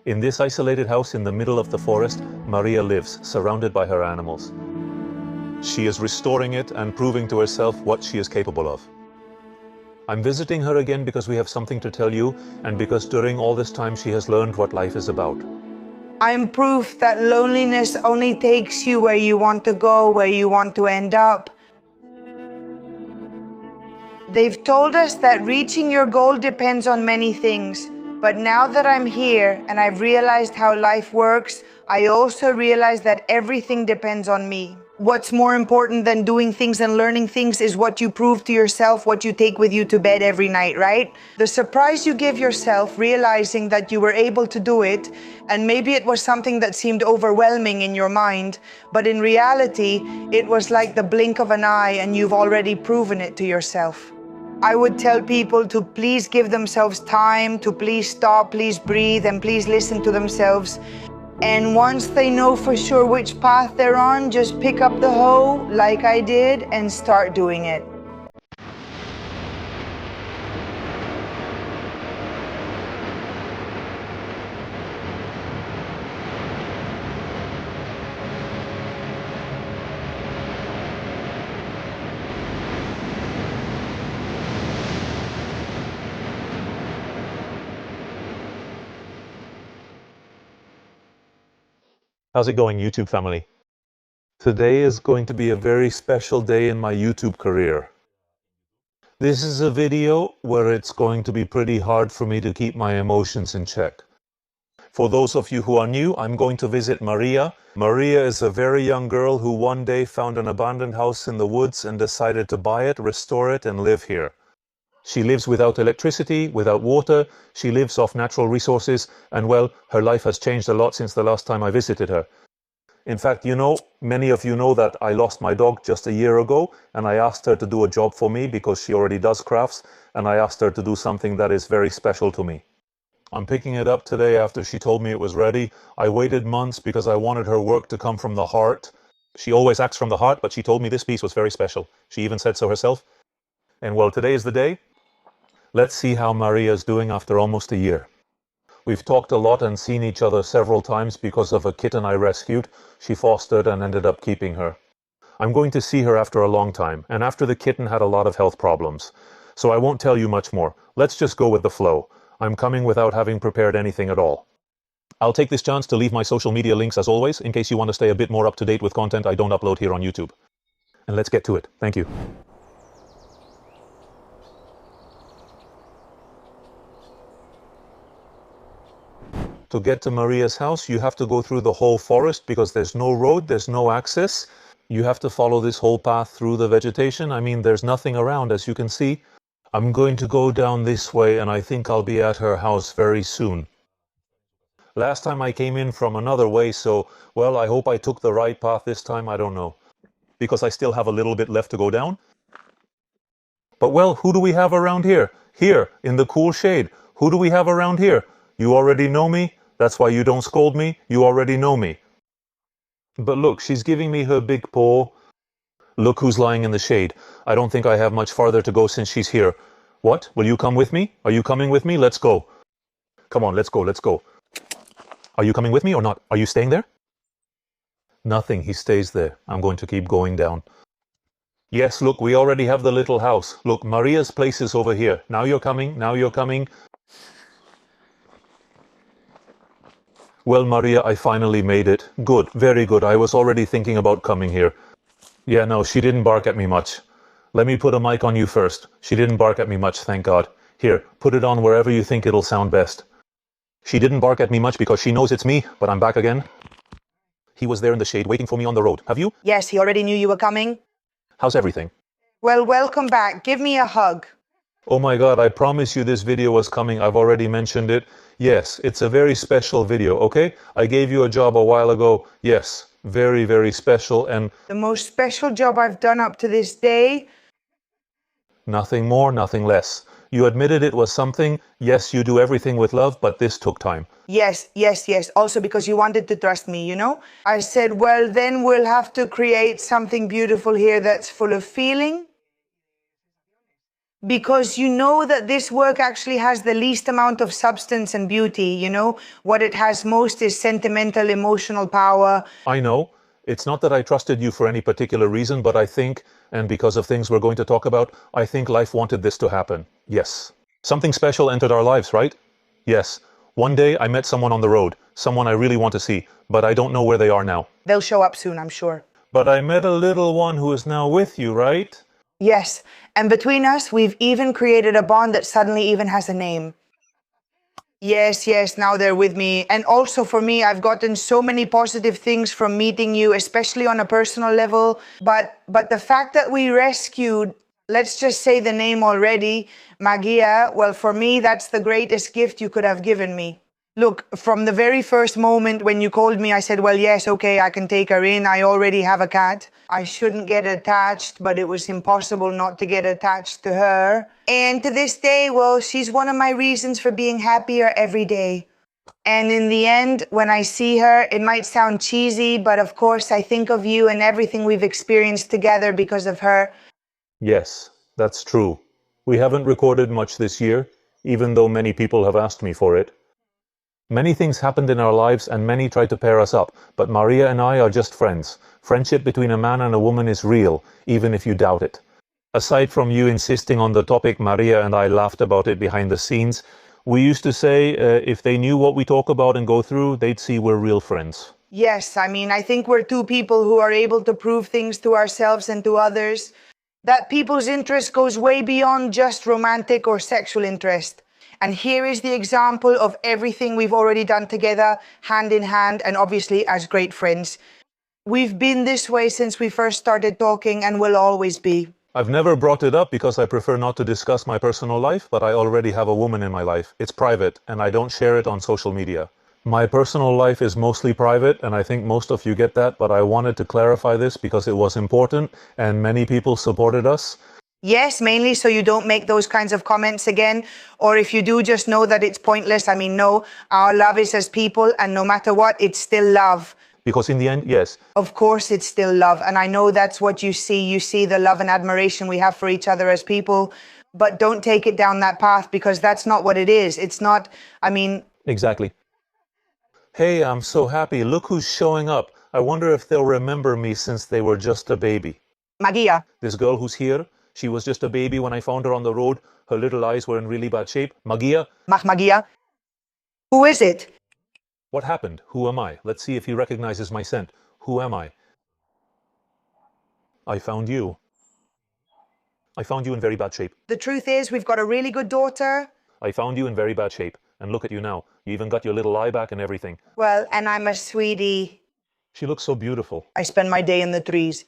In this isolated house in the middle of the forest, Maria lives, surrounded by her animals. She is restoring it and proving to herself what she is capable of. I'm visiting her again because we have something to tell you, and because during all this time she has learned what life is about. I'm proof that loneliness only takes you where you want to go, where you want to end up. They've told us that reaching your goal depends on many things. But now that I'm here and I've realized how life works, I also realize that everything depends on me. What's more important than doing things and learning things is what you prove to yourself, what you take with you to bed every night, right? The surprise you give yourself realizing that you were able to do it, and maybe it was something that seemed overwhelming in your mind, but in reality, it was like the blink of an eye and you've already proven it to yourself. I would tell people to please give themselves time, to please stop, please breathe, and please listen to themselves. And once they know for sure which path they're on, just pick up the hoe like I did and start doing it. How's it going, YouTube family? Today is going to be a very special day in my YouTube career. This is a video where it's going to be pretty hard for me to keep my emotions in check. For those of you who are new, I'm going to visit Maria. Maria is a very young girl who one day found an abandoned house in the woods and decided to buy it, restore it, and live here. She lives without electricity, without water, she lives off natural resources, and well, her life has changed a lot since the last time I visited her. In fact, many of you know that I lost my dog just a year ago, and I asked her to do a job for me because she already does crafts, and I asked her to do something that is very special to me. I'm picking it up today after she told me it was ready. I waited months because I wanted her work to come from the heart. She always acts from the heart, but she told me this piece was very special. She even said so herself. And well, today is the day. Let's see how Maria is doing after almost a year. We've talked a lot and seen each other several times because of a kitten I rescued. She fostered and ended up keeping her. I'm going to see her after a long time, and after the kitten had a lot of health problems. So I won't tell you much more. Let's just go with the flow. I'm coming without having prepared anything at all. I'll take this chance to leave my social media links as always, in case you want to stay a bit more up to date with content I don't upload here on YouTube. And let's get to it. Thank you. To get to Maria's house, you have to go through the whole forest because there's no road, there's no access. You have to follow this whole path through the vegetation. I mean, there's nothing around, as you can see. I'm going to go down this way, and I think I'll be at her house very soon. Last time I came in from another way, so, well, I hope I took the right path this time, I don't know. Because I still have a little bit left to go down. But well, who do we have around here? Here, in the cool shade. Who do we have around here? You already know me. That's why you don't scold me. You already know me. But look, she's giving me her big paw. Look who's lying in the shade. I don't think I have much farther to go since she's here. What? Will you come with me? Are you coming with me? Let's go. Come on, let's go, let's go. Are you coming with me or not? Are you staying there? Nothing, he stays there. I'm going to keep going down. Yes, look, we already have the little house. Look, Maria's place is over here. Now you're coming, now you're coming. Well, Maria, I finally made it. Good, very good. I was already thinking about coming here. Yeah, no, she didn't bark at me much. Let me put a mic on you first. She didn't bark at me much, thank God. Here, put it on wherever you think it'll sound best. She didn't bark at me much because she knows it's me, but I'm back again. He was there in the shade waiting for me on the road. Have you? Yes, he already knew you were coming. How's everything? Well, welcome back. Give me a hug. Oh my God, I promise you this video was coming. I've already mentioned it. Yes, it's a very special video, okay? I gave you a job a while ago. Yes, very, very special and... The most special job I've done up to this day. Nothing more, nothing less. You admitted it was something. Yes, you do everything with love, but this took time. Yes, yes, yes. Also because you wanted to trust me, you know? I said, well, then we'll have to create something beautiful here that's full of feeling. Because you know that this work actually has the least amount of substance and beauty, you know? What it has most is sentimental, emotional power. I know. It's not that I trusted you for any particular reason, but I think, and because of things we're going to talk about, I think life wanted this to happen. Yes. Something special entered our lives, right? Yes. One day I met someone on the road, someone I really want to see, but I don't know where they are now. They'll show up soon, I'm sure. But I met a little one who is now with you, right? Yes, and between us, we've even created a bond that suddenly even has a name. Yes, now they're with me. And also for me, I've gotten so many positive things from meeting you, especially on a personal level. But the fact that we rescued, let's just say the name already, Magia, well, for me, that's the greatest gift you could have given me. Look, from the very first moment when you called me, I said, well, yes, okay, I can take her in. I already have a cat. I shouldn't get attached, but it was impossible not to get attached to her. And to this day, well, she's one of my reasons for being happier every day. And in the end, when I see her, it might sound cheesy, but of course, I think of you and everything we've experienced together because of her. Yes, that's true. We haven't recorded much this year, even though many people have asked me for it. Many things happened in our lives and many tried to pair us up, but Maria and I are just friends. Friendship between a man and a woman is real, even if you doubt it. Aside from you insisting on the topic, Maria and I laughed about it behind the scenes. We used to say if they knew what we talk about and go through, they'd see we're real friends. Yes, I mean, I think we're two people who are able to prove things to ourselves and to others. That people's interest goes way beyond just romantic or sexual interest. And here is the example of everything we've already done together, hand in hand, and obviously as great friends. We've been this way since we first started talking and will always be. I've never brought it up because I prefer not to discuss my personal life, but I already have a woman in my life. It's private, and I don't share it on social media. My personal life is mostly private, and I think most of you get that, but I wanted to clarify this because it was important, and many people supported us. Yes, mainly so you don't make those kinds of comments again. Or if you do, just know that it's pointless. I mean, no, our love is as people, and no matter what, it's still love. Because in the end, yes. Of course, it's still love. And I know that's what you see. You see the love and admiration we have for each other as people. But don't take it down that path because that's not what it is. It's not, I mean... Exactly. Hey, I'm so happy. Look who's showing up. I wonder if they'll remember me since they were just a baby. Magia. This girl who's here, she was just a baby when I found her on the road. Her little eyes were in really bad shape. Magia. Magia. Who is it? What happened? Who am I? Let's see if he recognizes my scent. Who am I? I found you. I found you in very bad shape. The truth is, we've got a really good daughter. I found you in very bad shape. And look at you now. You even got your little eye back and everything. Well, and I'm a sweetie. She looks so beautiful. I spend my day in the trees.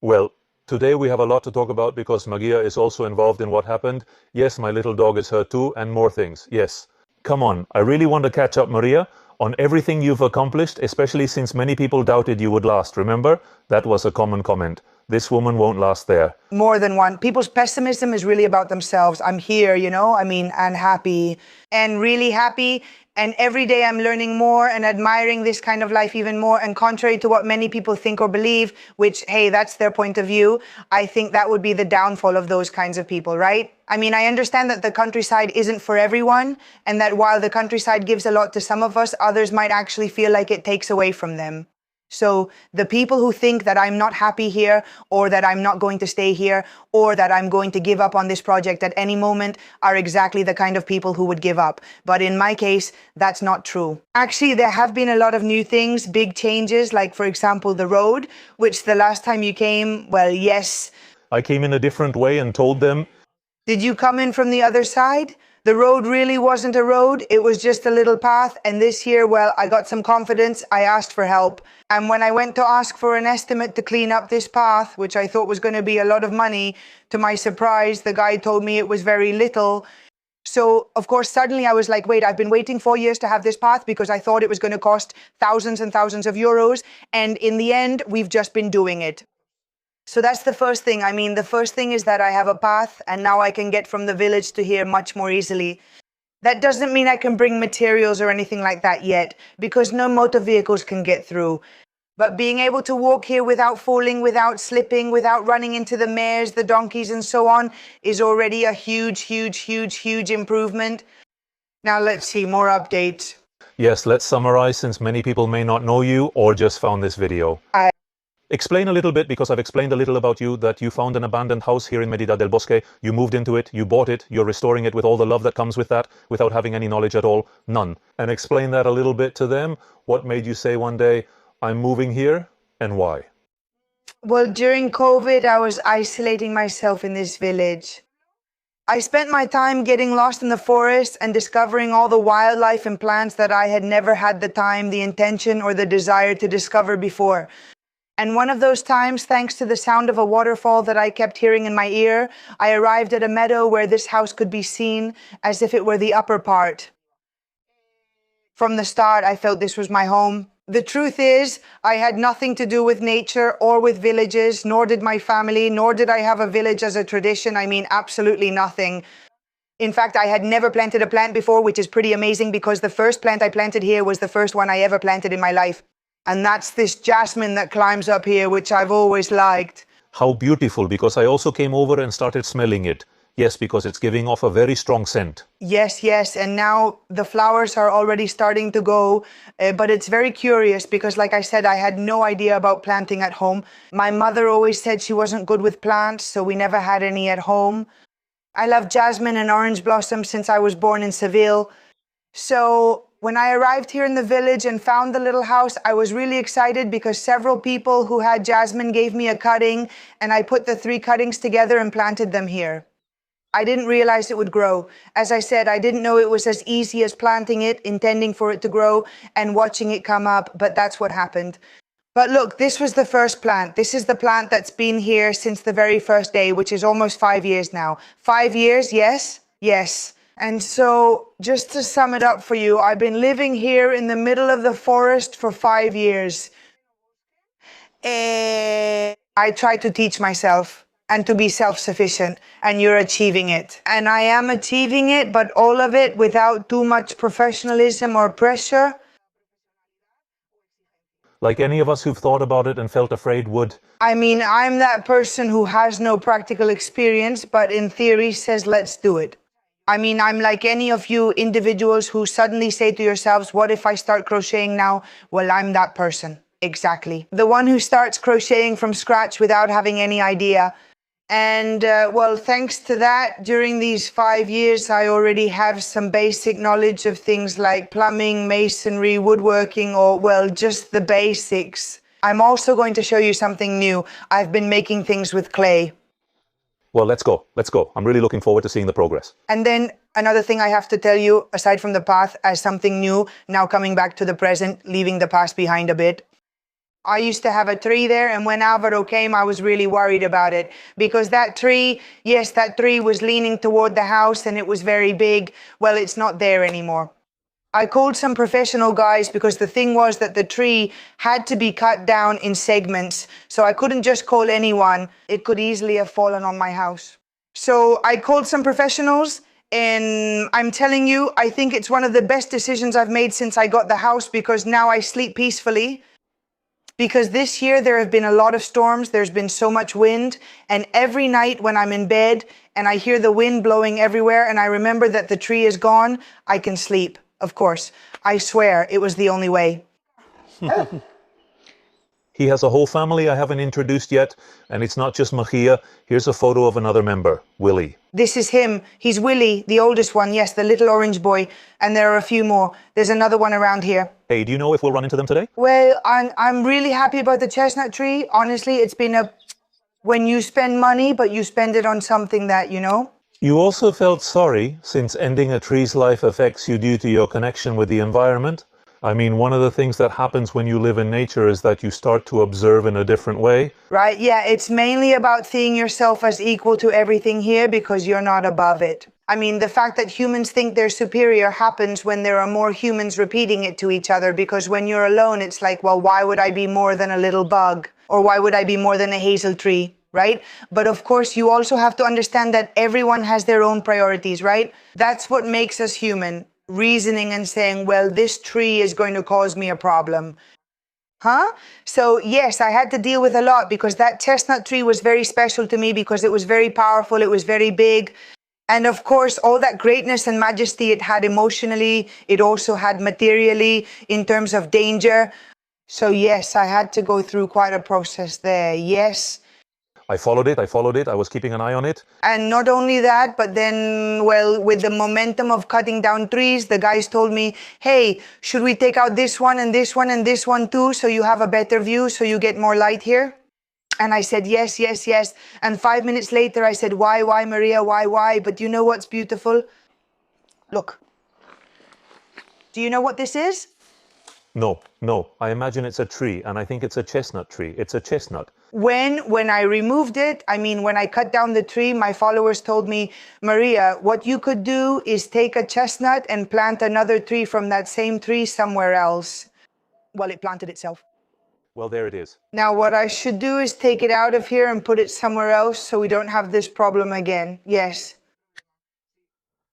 Well, today we have a lot to talk about because Magia is also involved in what happened. Yes, my little dog is hurt too, and more things. Yes. Come on, I really want to catch up, Maria, on everything you've accomplished, especially since many people doubted you would last. Remember? That was a common comment. This woman won't last there. More than one. People's pessimism is really about themselves. I'm here, you know, and happy and really happy. And every day I'm learning more and admiring this kind of life even more. And contrary to what many people think or believe, which, hey, that's their point of view, I think that would be the downfall of those kinds of people, right? I mean, I understand that the countryside isn't for everyone, and that while the countryside gives a lot to some of us, others might actually feel like it takes away from them. So the people who think that I'm not happy here, or that I'm not going to stay here, or that I'm going to give up on this project at any moment are exactly the kind of people who would give up. But in my case, that's not true. Actually, there have been a lot of new things, big changes, like, for example, the road, which the last time you came, well, yes. I came in a different way and told them. Did you come in from the other side? The road really wasn't a road, it was just a little path, and this year, well, I got some confidence, I asked for help. And when I went to ask for an estimate to clean up this path, which I thought was going to be a lot of money, to my surprise, the guy told me it was very little. So, of course, suddenly I was like, wait, I've been waiting 4 years to have this path because I thought it was going to cost thousands and thousands of euros, and in the end, we've just been doing it. So that's the first thing. I mean, the first thing is that I have a path and now I can get from the village to here much more easily. That doesn't mean I can bring materials or anything like that yet, because no motor vehicles can get through. But being able to walk here without falling, without slipping, without running into the mares, the donkeys, and so on is already a huge, huge, huge, huge improvement. Now let's see more updates. Yes, let's summarize since many people may not know you or just found this video. Explain a little bit, because I've explained a little about you, that you found an abandoned house here in Medida del Bosque, you moved into it, you bought it, you're restoring it with all the love that comes with that, without having any knowledge at all, none. And explain that a little bit to them. What made you say one day, I'm moving here, and why? Well, during COVID, I was isolating myself in this village. I spent my time getting lost in the forest and discovering all the wildlife and plants that I had never had the time, the intention, or the desire to discover before. And one of those times, thanks to the sound of a waterfall that I kept hearing in my ear, I arrived at a meadow where this house could be seen as if it were the upper part. From the start, I felt this was my home. The truth is, I had nothing to do with nature or with villages, nor did my family, nor did I have a village as a tradition. I mean, absolutely nothing. In fact, I had never planted a plant before, which is pretty amazing because the first plant I planted here was the first one I ever planted in my life. And that's this jasmine that climbs up here, which I've always liked. How beautiful, because I also came over and started smelling it. Yes, because it's giving off a very strong scent. Yes, yes, and now the flowers are already starting to go, but it's very curious because, like I said, I had no idea about planting at home. My mother always said she wasn't good with plants, so we never had any at home. I love jasmine and orange blossom since I was born in Seville. So when I arrived here in the village and found the little house, I was really excited because several people who had jasmine gave me a cutting, and I put the 3 cuttings together and planted them here. I didn't realize it would grow. As I said, I didn't know it was as easy as planting it, intending for it to grow, and watching it come up, but that's what happened. But look, this was the first plant. This is the plant that's been here since the very first day, which is almost 5 years now. 5 years, yes? Yes. And so, just to sum it up for you, I've been living here in the middle of the forest for 5 years. I try to teach myself and to be self-sufficient, and you're achieving it. And I am achieving it, but all of it without too much professionalism or pressure. Like any of us who've thought about it and felt afraid would. I mean, I'm that person who has no practical experience, but in theory says, let's do it. I mean, I'm like any of you individuals who suddenly say to yourselves, what if I start crocheting now? Well, I'm that person. Exactly. The one who starts crocheting from scratch without having any idea. And well, thanks to that, during these 5 years, I already have some basic knowledge of things like plumbing, masonry, woodworking, or, well, just the basics. I'm also going to show you something new. I've been making things with clay. Well, let's go. Let's go. I'm really looking forward to seeing the progress. And then another thing I have to tell you, aside from the path, as something new, now coming back to the present, leaving the past behind a bit. I used to have a tree there, and when Alvaro came, I was really worried about it. Because that tree, yes, that tree was leaning toward the house and it was very big. Well, it's not there anymore. I called some professional guys because the thing was that the tree had to be cut down in segments. So I couldn't just call anyone. It could easily have fallen on my house. So I called some professionals, and I'm telling you, I think it's one of the best decisions I've made since I got the house, because now I sleep peacefully. Because this year there have been a lot of storms, there's been so much wind, and every night when I'm in bed and I hear the wind blowing everywhere and I remember that the tree is gone, I can sleep, of course. I swear it was the only way. He has a whole family I haven't introduced yet, and it's not just Magia. Here's a photo of another member, Willie. This is him. He's Willie, the oldest one, yes, the little orange boy. And there are a few more. There's another one around here. Hey, do you know if we'll run into them today? Well, I'm really happy about the chestnut tree. Honestly, it's been when you spend money, but you spend it on something that, you know. You also felt sorry, since ending a tree's life affects you due to your connection with the environment. I mean, one of the things that happens when you live in nature is that you start to observe in a different way. Right, yeah, it's mainly about seeing yourself as equal to everything here because you're not above it. I mean, the fact that humans think they're superior happens when there are more humans repeating it to each other, because when you're alone, it's like, well, why would I be more than a little bug? Or why would I be more than a hazel tree, right? But of course, you also have to understand that everyone has their own priorities, right? That's what makes us human. Reasoning and saying, well, this tree is going to cause me a problem. Huh? So yes, I had to deal with a lot because that chestnut tree was very special to me because it was very powerful, it was very big. And of course, all that greatness and majesty it had emotionally, it also had materially in terms of danger. So yes, I had to go through quite a process there. Yes. I followed it. I was keeping an eye on it. And not only that, but then, well, with the momentum of cutting down trees, the guys told me, hey, should we take out this one and this one and this one too, so you have a better view, so you get more light here? And I said, yes, yes, yes. And 5 minutes later, I said, why, Maria, why? But you know what's beautiful? Look. Do you know what this is? No. I imagine it's a tree, and I think it's a chestnut tree. It's a chestnut. When I removed it, I mean, when I cut down the tree, my followers told me, Maria, what you could do is take a chestnut and plant another tree from that same tree somewhere else. Well, it planted itself. Well, there it is. Now, what I should do is take it out of here and put it somewhere else so we don't have this problem again. Yes.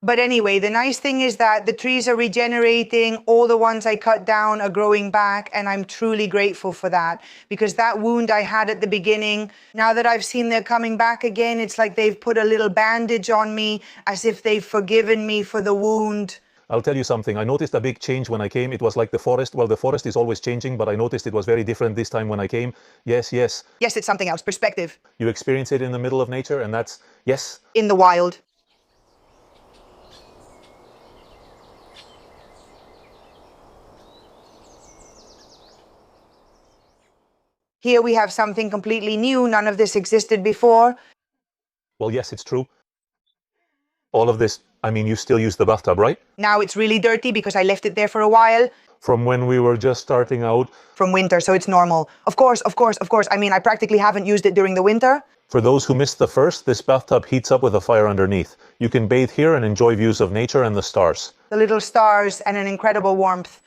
But anyway, the nice thing is that the trees are regenerating, all the ones I cut down are growing back, and I'm truly grateful for that. Because that wound I had at the beginning, now that I've seen they're coming back again, it's like they've put a little bandage on me, as if they've forgiven me for the wound. I'll tell you something. I noticed a big change when I came. It was like the forest. Well, the forest is always changing, but I noticed it was very different this time when I came. Yes. Yes, it's something else. Perspective. You experience it in the middle of nature, and that's, yes. In the wild. Here we have something completely new. None of this existed before. Well, yes, it's true. All of this, I mean, you still use the bathtub, right? Now it's really dirty because I left it there for a while. From when we were just starting out. From winter, so it's normal. Of course. I mean, I practically haven't used it during the winter. For those who missed the first, this bathtub heats up with a fire underneath. You can bathe here and enjoy views of nature and the stars. The little stars and an incredible warmth.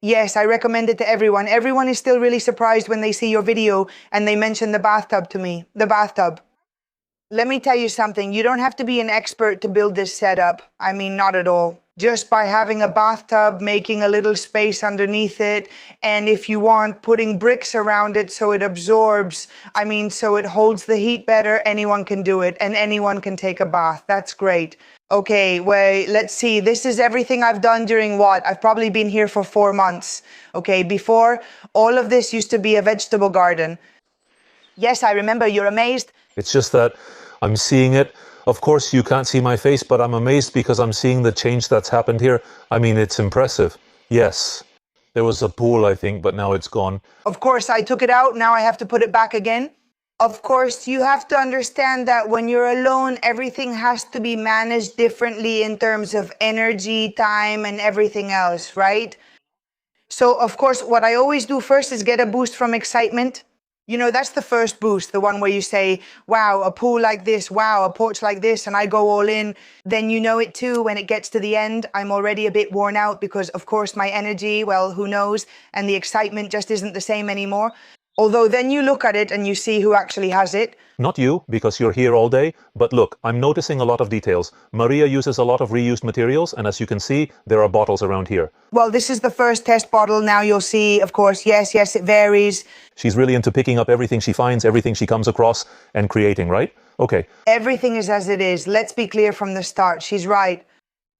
Yes, I recommend it to everyone. Everyone is still really surprised when they see your video and they mention the bathtub to me. The bathtub. Let me tell you something. You don't have to be an expert to build this setup. I mean, not at all. Just by having a bathtub, making a little space underneath it, and if you want, putting bricks around it so it absorbs, I mean, so it holds the heat better, anyone can do it, and anyone can take a bath. That's great. Okay, wait, let's see. This is everything I've done during what? I've probably been here for 4 months. Okay, before, all of this used to be a vegetable garden. Yes, I remember. You're amazed. It's just that I'm seeing it. Of course, you can't see my face, but I'm amazed because I'm seeing the change that's happened here. I mean, it's impressive. Yes. There was a pool, I think, but now it's gone. Of course, I took it out. Now I have to put it back again. Of course, you have to understand that when you're alone, everything has to be managed differently in terms of energy, time, and everything else, right? So, of course, what I always do first is get a boost from excitement. You know, that's the first boost, the one where you say, wow, a pool like this, wow, a porch like this, and I go all in. Then you know it too, when it gets to the end, I'm already a bit worn out because, of course, my energy, well, who knows, and the excitement just isn't the same anymore. Although then you look at it and you see who actually has it. Not you, because you're here all day, but look, I'm noticing a lot of details. Maria uses a lot of reused materials, and as you can see, there are bottles around here. Well, this is the first test bottle. Now you'll see, of course, yes, it varies. She's really into picking up everything she finds, everything she comes across, and creating, right? Okay. Everything is as it is. Let's be clear from the start. She's right.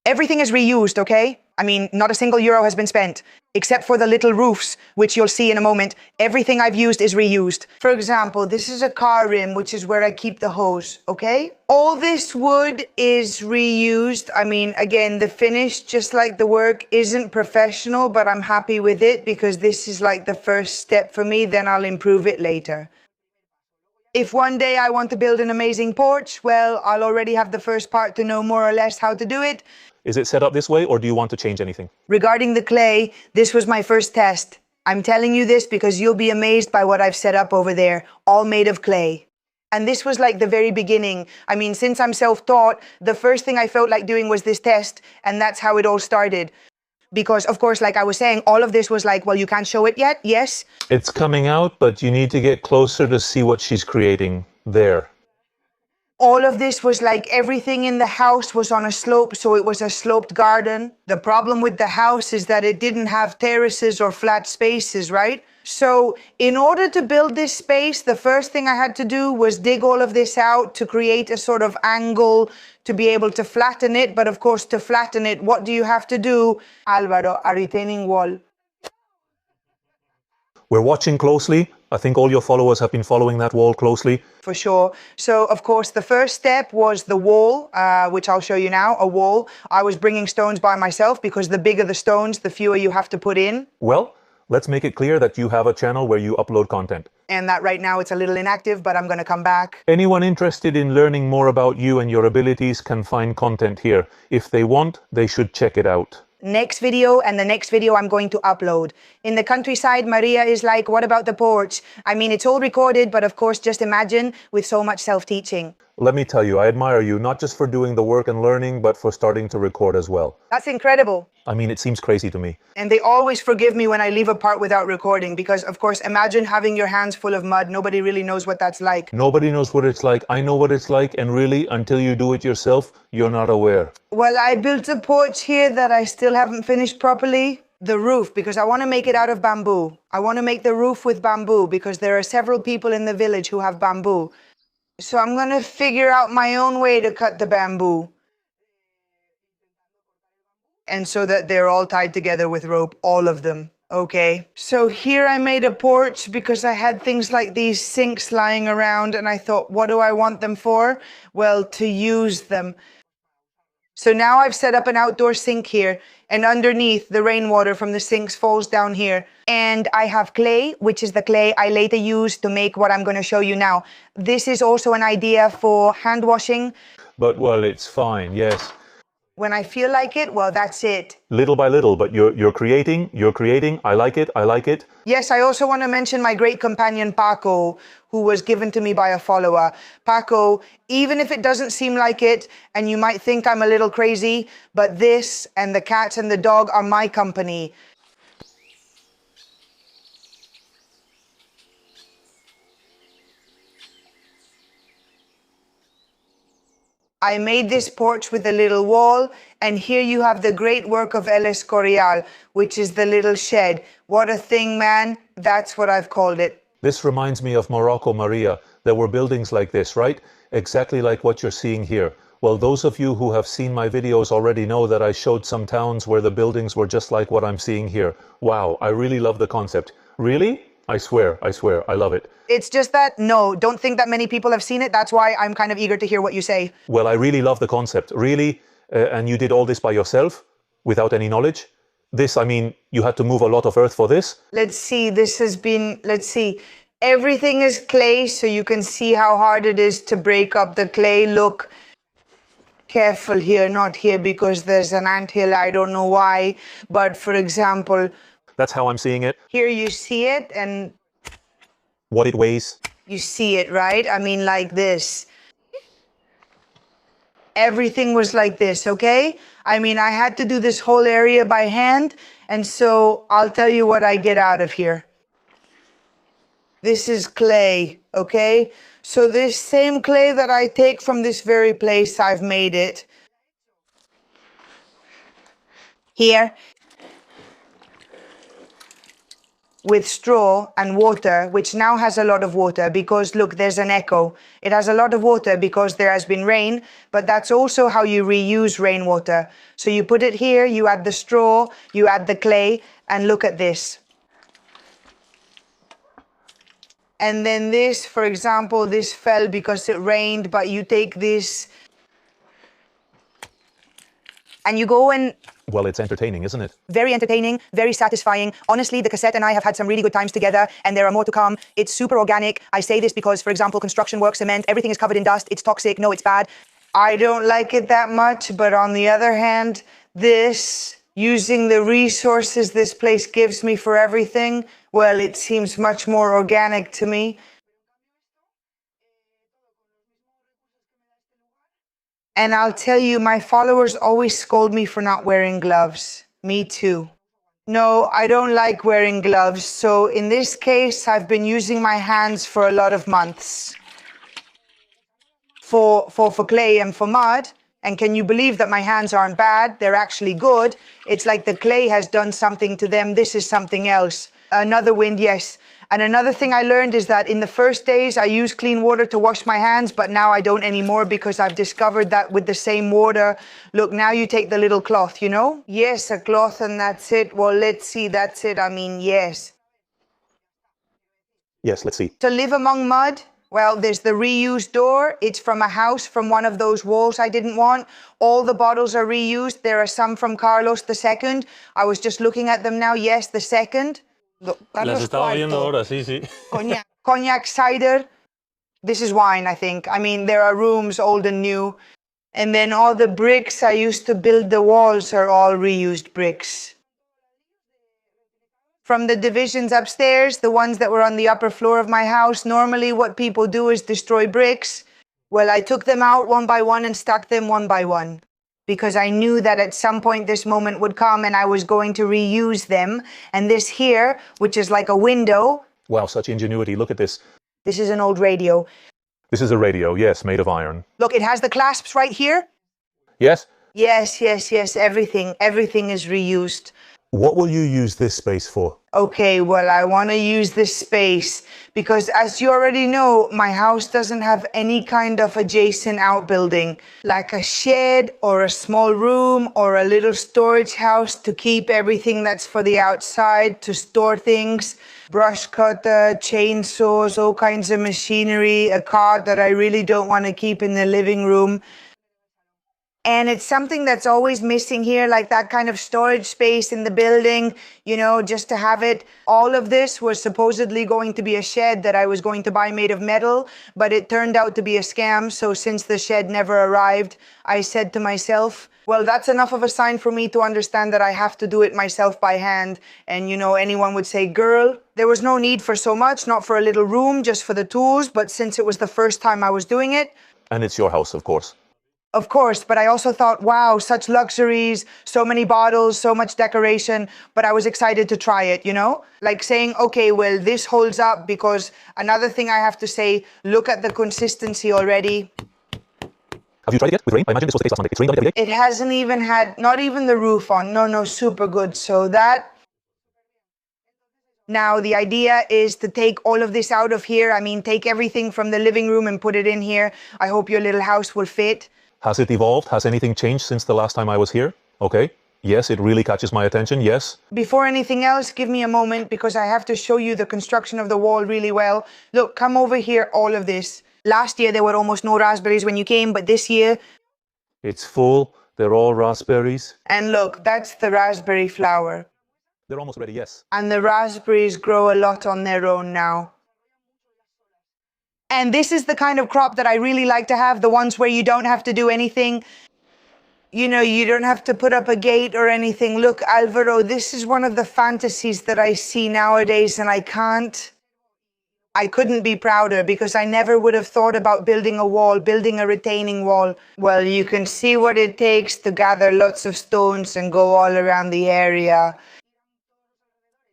Everything is reused, okay? I mean, not a single euro has been spent, except for the little roofs, which you'll see in a moment. Everything I've used is reused. For example, this is a car rim, which is where I keep the hose, okay? All this wood is reused. I mean, again, the finish, just like the work, isn't professional, but I'm happy with it because this is like the first step for me, then I'll improve it later. If one day I want to build an amazing porch, well, I'll already have the first part to know more or less how to do it. Is it set up this way, or do you want to change anything? Regarding the clay, this was my first test. I'm telling you this because you'll be amazed by what I've set up over there, all made of clay. And this was like the very beginning. I mean, since I'm self-taught, the first thing I felt like doing was this test, and that's how it all started. Because, of course, like I was saying, all of this was like, well, you can't show it yet, yes? It's coming out, but you need to get closer to see what she's creating there. All of this was like everything in the house was on a slope, so it was a sloped garden. The problem with the house is that it didn't have terraces or flat spaces, right? So in order to build this space, the first thing I had to do was dig all of this out to create a sort of angle to be able to flatten it. But of course, to flatten it, what do you have to do, Alvaro? A retaining wall. We're watching closely. I think all your followers have been following that wall closely. For sure. So, of course, the first step was the wall, which I'll show you now, a wall. I was bringing stones by myself because the bigger the stones, the fewer you have to put in. Well, let's make it clear that you have a channel where you upload content. And that right now it's a little inactive, but I'm going to come back. Anyone interested in learning more about you and your abilities can find content here. If they want, they should check it out. Next video and the next video I'm going to upload. In the countryside, Maria is like, what about the porch? I mean, it's all recorded, but of course, just imagine with so much self-teaching. Let me tell you, I admire you, not just for doing the work and learning, but for starting to record as well. That's incredible. I mean, it seems crazy to me. And they always forgive me when I leave a part without recording because, of course, imagine having your hands full of mud. Nobody really knows what that's like. Nobody knows what it's like. I know what it's like, and really, until you do it yourself, you're not aware. Well, I built a porch here that I still haven't finished properly. The roof, because I want to make it out of bamboo. I want to make the roof with bamboo because there are several people in the village who have bamboo. So I'm going to figure out my own way to cut the bamboo. And so that they're all tied together with rope, all of them. Okay. So here I made a porch because I had things like these sinks lying around and I thought, what do I want them for? Well, to use them. So now I've set up an outdoor sink here, and underneath the rainwater from the sinks falls down here. And I have clay, which is the clay I later used to make what I'm going to show you now. This is also an idea for hand washing. But, well, it's fine, yes. When I feel like it, well, that's it. Little by little, but you're creating. I like it. Yes, I also want to mention my great companion, Paco, who was given to me by a follower. Paco, even if it doesn't seem like it, and you might think I'm a little crazy, but this and the cats and the dog are my company. I made this porch with a little wall, and here you have the great work of El Escorial, which is the little shed. What a thing, man. That's what I've called it. This reminds me of Morocco, Maria. There were buildings like this, right? Exactly like what you're seeing here. Well, those of you who have seen my videos already know that I showed some towns where the buildings were just like what I'm seeing here. Wow, I really love the concept. Really? I swear, I love it. It's just that, no, don't think that many people have seen it. That's why I'm kind of eager to hear what you say. Well, I really love the concept, really. And you did all this by yourself, without any knowledge? This, I mean, you had to move a lot of earth for this? Let's see, let's see. Everything is clay, so you can see how hard it is to break up the clay. Look, careful here, not here, because there's an anthill. I don't know why. But for example... That's how I'm seeing it. Here you see it, and... What it weighs. You see it, right? I mean, like this. Everything was like this, okay? I mean, I had to do this whole area by hand, and so I'll tell you what I get out of here. This is clay, okay? So this same clay that I take from this very place, I've made it. Here. With straw and water, which now has a lot of water because look, there's an echo. It has a lot of water because there has been rain, but that's also how you reuse rainwater. So you put it here, you add the straw, you add the clay, and look at this. And then this, for example, this fell because it rained, but you take this and you go and... Well, it's entertaining, isn't it? Very entertaining, very satisfying. Honestly, the cassette and I have had some really good times together, and there are more to come. It's super organic. I say this because, for example, construction work, cement, everything is covered in dust. It's toxic. No, it's bad. I don't like it that much, but on the other hand, this, using the resources this place gives me for everything, well, it seems much more organic to me. And I'll tell you, my followers always scold me for not wearing gloves. Me too. No, I don't like wearing gloves. So in this case, I've been using my hands for a lot of months. for clay and for mud. And can you believe that my hands aren't bad? They're actually good. It's like the clay has done something to them. This is something else. Another wind, yes. And another thing I learned is that in the first days I used clean water to wash my hands, but now I don't anymore because I've discovered that with the same water, look, now you take the little cloth, you know? Yes, a cloth and that's it. Well, let's see, that's it. I mean, yes. Yes, let's see. To live among mud, well, there's the reused door. It's from a house, from one of those walls I didn't want. All the bottles are reused. There are some from Carlos II. I was just looking at them now. Yes, the second. Las estaba viendo ahora, sí, sí. Cognac cider. This is wine, I think. I mean, there are rooms, old and new. And then all the bricks I used to build the walls are all reused bricks. From the divisions upstairs, the ones that were on the upper floor of my house, normally what people do is destroy bricks. Well, I took them out one by one and stacked them one by one because I knew that at some point this moment would come and I was going to reuse them. And this here, which is like a window. Wow, such ingenuity. Look at this. This is an old radio. This is a radio, yes, made of iron. Look, it has the clasps right here. Yes? Yes, everything is reused. What will you use this space for? Okay, well, I want to use this space because as you already know, my house doesn't have any kind of adjacent outbuilding, like a shed or a small room or a little storage house to keep everything that's for the outside, to store things, brush cutter, chainsaws, all kinds of machinery, a car that I really don't want to keep in the living room. And it's something that's always missing here, like that kind of storage space in the building, you know, just to have it. All of this was supposedly going to be a shed that I was going to buy made of metal, but it turned out to be a scam. So since the shed never arrived, I said to myself, well, that's enough of a sign for me to understand that I have to do it myself by hand. And, you know, anyone would say, girl, there was no need for so much, not for a little room, just for the tools. But since it was the first time I was doing it. And it's your house, of course. Of course, but I also thought, wow, such luxuries, so many bottles, so much decoration, but I was excited to try it, you know? Like saying, okay, well, this holds up because another thing I have to say, look at the consistency already. Have you tried it yet with rain? I imagine this was the case last Monday. It's rained on it every day. It hasn't even had, not even the roof on. No, super good. So that... Now, the idea is to take all of this out of here. I mean, take everything from the living room and put it in here. I hope your little house will fit. Has it evolved? Has anything changed since the last time I was here? Okay. Yes, it really catches my attention, yes. Before anything else, give me a moment because I have to show you the construction of the wall really well. Look, come over here, all of this. Last year, there were almost no raspberries when you came, but this year... It's full. They're all raspberries. And look, that's the raspberry flower. They're almost ready, yes. And the raspberries grow a lot on their own now. And this is the kind of crop that I really like to have, the ones where you don't have to do anything. You know, you don't have to put up a gate or anything. Look, Alvaro, this is one of the fantasies that I see nowadays, and I couldn't be prouder because I never would have thought about building a wall, building a retaining wall. Well, you can see what it takes to gather lots of stones and go all around the area.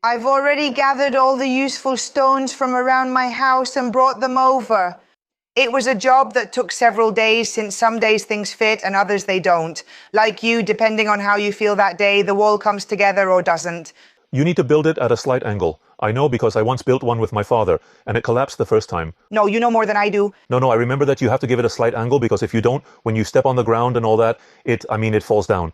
I've already gathered all the useful stones from around my house and brought them over. It was a job that took several days, since some days things fit and others they don't. Like you, depending on how you feel that day, the wall comes together or doesn't. You need to build it at a slight angle. I know because I once built one with my father, and it collapsed the first time. No, you know more than I do. No, I remember that you have to give it a slight angle because if you don't, when you step on the ground and all that, it falls down.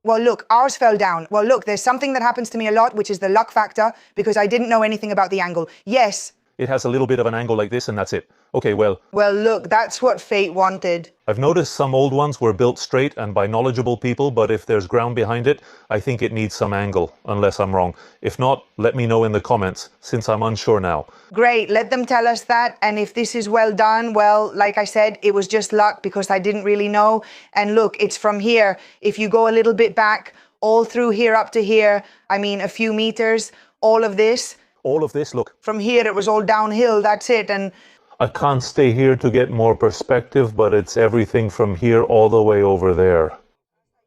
Well, look, ours fell down. Well, look, there's something that happens to me a lot, which is the luck factor, because I didn't know anything about the angle. Yes. It has a little bit of an angle like this, and that's it. Okay, well... Well, look, that's what fate wanted. I've noticed some old ones were built straight and by knowledgeable people, but if there's ground behind it, I think it needs some angle, unless I'm wrong. If not, let me know in the comments, since I'm unsure now. Great, let them tell us that, and if this is well done, well, like I said, it was just luck because I didn't really know. And look, it's from here. If you go a little bit back, all through here up to here, I mean a few meters, all of this. All of this, look. From here, it was all downhill, that's it, and... I can't stay here to get more perspective, but it's everything from here all the way over there.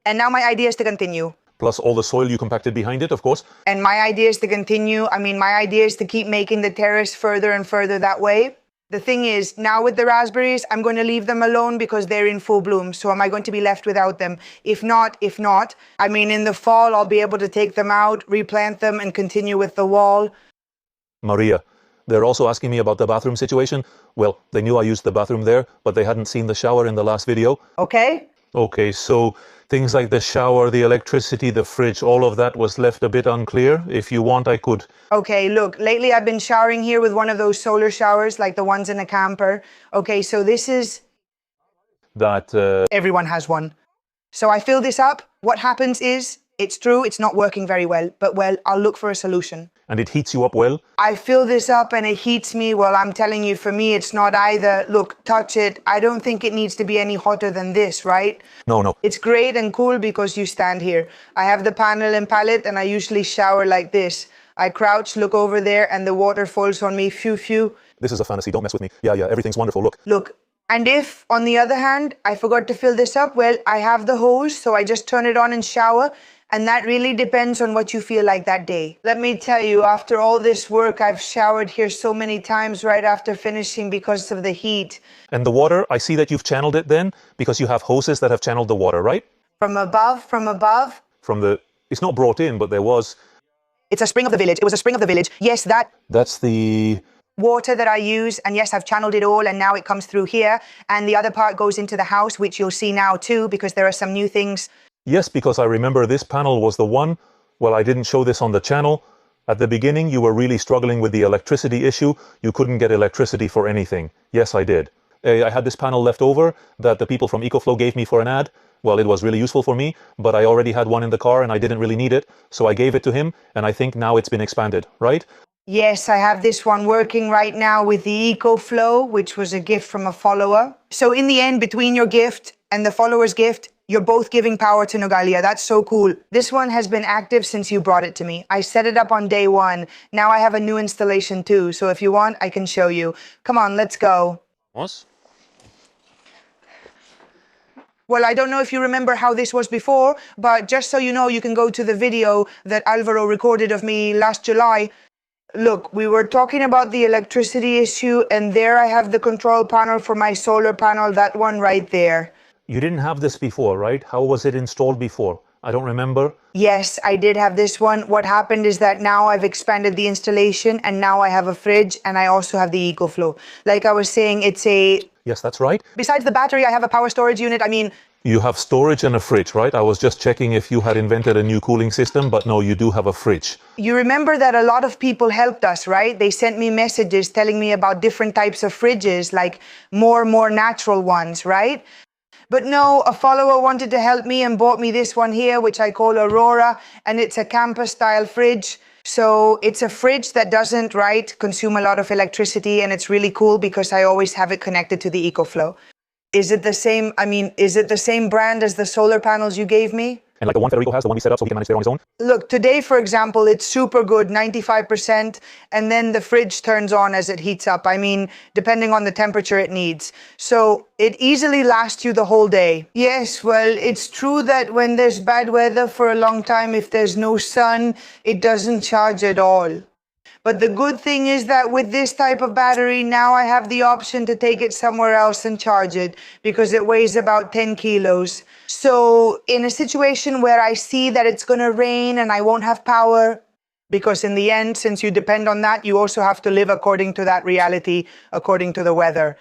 And now my idea is to continue. Plus all the soil you compacted behind it, of course. And my idea is to continue. I mean, my idea is to keep making the terrace further and further that way. The thing is, now with the raspberries, I'm going to leave them alone because they're in full bloom. So am I going to be left without them? If not, I mean, in the fall, I'll be able to take them out, replant them, and continue with the wall. Maria, they're also asking me about the bathroom situation. Well, they knew I used the bathroom there, but they hadn't seen the shower in the last video. Okay? Okay, so things like the shower, the electricity, the fridge, all of that was left a bit unclear. If you want, I could... Okay, look, lately I've been showering here with one of those solar showers, like the ones in a camper. Okay, so this is... That, Everyone has one. So I fill this up. What happens is, it's true, it's not working very well, but well, I'll look for a solution. And it heats you up well? I fill this up and it heats me. Well, I'm telling you, for me, it's not either. Look, touch it. I don't think it needs to be any hotter than this, right? No. It's great and cool because you stand here. I have the panel and palette and I usually shower like this. I crouch, look over there, and the water falls on me, phew, phew. This is a fantasy, don't mess with me. Yeah, everything's wonderful, look. Look, and if, on the other hand, I forgot to fill this up, well, I have the hose, so I just turn it on and shower, and that really depends on what you feel like that day. Let me tell you, after all this work, I've showered here so many times right after finishing because of the heat. And the water, I see that you've channeled it then, because you have hoses that have channeled the water, right? From above? From the... It's not brought in, but there was... It's a spring of the village. It was a spring of the village. Yes, That's the... water that I use, and yes, I've channeled it all, and now it comes through here, and the other part goes into the house, which you'll see now too, because there are some new things. Yes, because I remember this panel was the one, well, I didn't show this on the channel. At the beginning, you were really struggling with the electricity issue. You couldn't get electricity for anything. Yes, I did. I had this panel left over that the people from EcoFlow gave me for an ad. Well, it was really useful for me, but I already had one in the car and I didn't really need it. So I gave it to him, and I think now it's been expanded, right? Yes, I have this one working right now with the EcoFlow, which was a gift from a follower. So in the end, between your gift and the follower's gift, you're both giving power to Nogalia. That's so cool. This one has been active since you brought it to me. I set it up on day one. Now I have a new installation too. So if you want, I can show you. Come on, let's go. What? Well, I don't know if you remember how this was before, but just so you know, you can go to the video that Alvaro recorded of me last July. Look, we were talking about the electricity issue, and there I have the control panel for my solar panel, that one right there. You didn't have this before, right? How was it installed before? I don't remember. Yes, I did have this one. What happened is that now I've expanded the installation, and now I have a fridge, and I also have the EcoFlow. Like I was saying, it's a... Yes, that's right. Besides the battery, I have a power storage unit. I mean... You have storage and a fridge, right? I was just checking if you had invented a new cooling system, but no, you do have a fridge. You remember that a lot of people helped us, right? They sent me messages telling me about different types of fridges, like more natural ones, right? But no, a follower wanted to help me and bought me this one here, which I call Aurora, and it's a camper-style fridge. So it's a fridge that doesn't, right, consume a lot of electricity, and it's really cool because I always have it connected to the EcoFlow. Is it the same brand as the solar panels you gave me? And like the one Federico has, the one he set up so he can manage there on his own? Look, today, for example, it's super good, 95%, and then the fridge turns on as it heats up. I mean, depending on the temperature it needs. So it easily lasts you the whole day. Yes, well, it's true that when there's bad weather for a long time, if there's no sun, it doesn't charge at all. But the good thing is that with this type of battery, now I have the option to take it somewhere else and charge it because it weighs about 10 kilos. So in a situation where I see that it's going to rain and I won't have power, because in the end, since you depend on that, you also have to live according to that reality, according to the weather.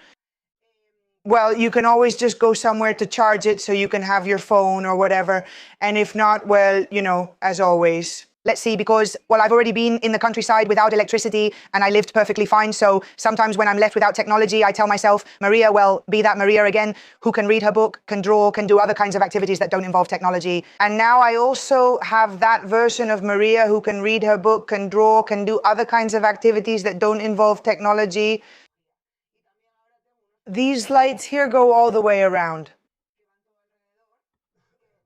Well, you can always just go somewhere to charge it so you can have your phone or whatever. And if not, well, you know, as always. Let's see, because, well, I've already been in the countryside without electricity and I lived perfectly fine. So sometimes when I'm left without technology, I tell myself, Maria, well, be that Maria again, who can read her book, can draw, can do other kinds of activities that don't involve technology. And now I also have that version of Maria who can read her book, can draw, can do other kinds of activities that don't involve technology. These lights here go all the way around.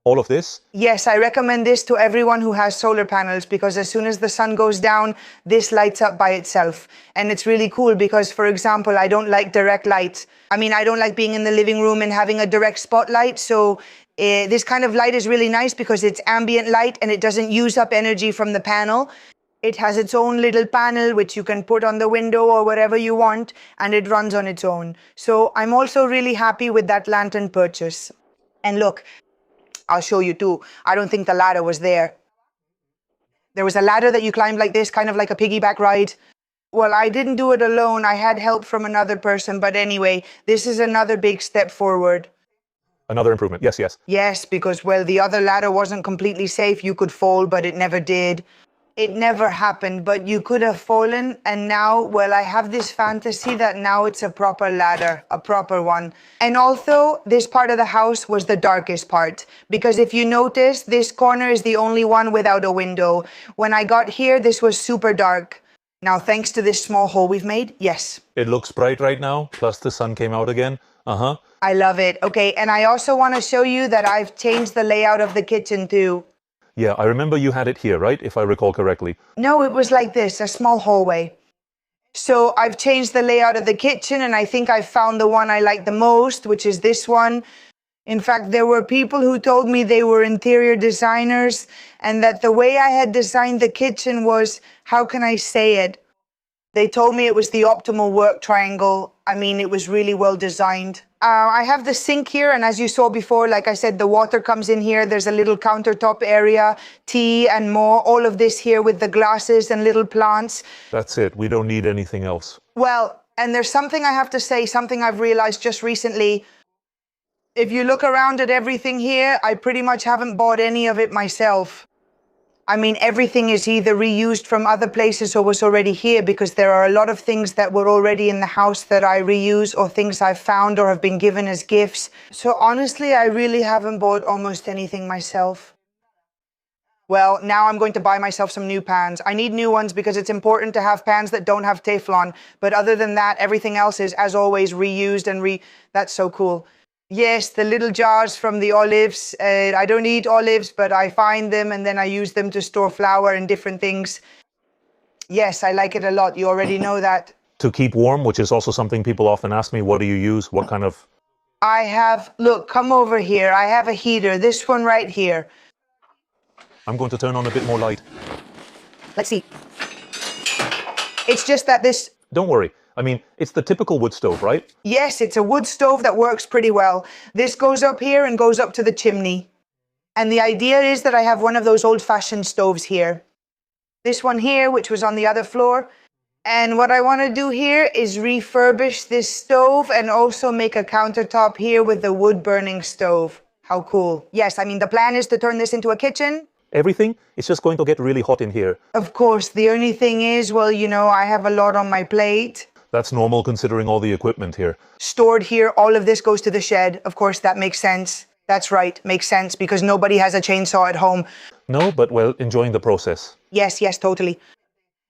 All of this? Yes, I recommend this to everyone who has solar panels because as soon as the sun goes down, this lights up by itself. And it's really cool because, for example, I don't like direct light. I mean, I don't like being in the living room and having a direct spotlight. So this kind of light is really nice because it's ambient light and it doesn't use up energy from the panel. It has its own little panel which you can put on the window or wherever you want, and it runs on its own. So I'm also really happy with that lantern purchase. And look, I'll show you too. I don't think the ladder was there. There was a ladder that you climbed like this, kind of like a piggyback ride. Well, I didn't do it alone. I had help from another person. But anyway, this is another big step forward. Another improvement. Yes, yes. Yes, because, well, the other ladder wasn't completely safe. You could fall, but it never did. It never happened, but you could have fallen. And now, well, I have this fantasy that now it's a proper ladder, a proper one. And also, this part of the house was the darkest part, because if you notice, this corner is the only one without a window. When I got here, this was super dark. Now, thanks to this small hole we've made, yes. It looks bright right now, plus the sun came out again. Uh-huh. I love it. Okay, and I also want to show you that I've changed the layout of the kitchen too. Yeah, I remember you had it here, right? If I recall correctly. No, it was like this, a small hallway. So I've changed the layout of the kitchen, and I think I've found the one I like the most, which is this one. In fact, there were people who told me they were interior designers and that the way I had designed the kitchen was, how can I say it? They told me it was the optimal work triangle. I mean, it was really well designed. I have the sink here, and as you saw before, like I said, the water comes in here. There's a little countertop area, tea and more, all of this here with the glasses and little plants. That's it. We don't need anything else. Well, and there's something I have to say, something I've realized just recently. If you look around at everything here, I pretty much haven't bought any of it myself. I mean, everything is either reused from other places or was already here, because there are a lot of things that were already in the house that I reuse, or things I've found or have been given as gifts. So honestly, I really haven't bought almost anything myself. Well, now I'm going to buy myself some new pans. I need new ones because it's important to have pans that don't have Teflon. But other than that, everything else is, as always, reused and that's so cool. Yes, the little jars from the olives. I don't eat olives, but I find them and then I use them to store flour and different things. Yes, I like it a lot. You already know that. To keep warm, which is also something people often ask me, what do you use? What kind of... I have, look, come over here. I have a heater, this one right here. I'm going to turn on a bit more light. Let's see. It's just that this... Don't worry. I mean, it's the typical wood stove, right? Yes, it's a wood stove that works pretty well. This goes up here and goes up to the chimney. And the idea is that I have one of those old-fashioned stoves here. This one here, which was on the other floor. And what I want to do here is refurbish this stove and also make a countertop here with the wood-burning stove. How cool. Yes, I mean, the plan is to turn this into a kitchen. Everything is just going to get really hot in here. Of course, the only thing is, well, you know, I have a lot on my plate. That's normal considering all the equipment here. Stored here, all of this goes to the shed. Of course, that makes sense. That's right, makes sense, because nobody has a chainsaw at home. No, but well, enjoying the process. Yes, totally.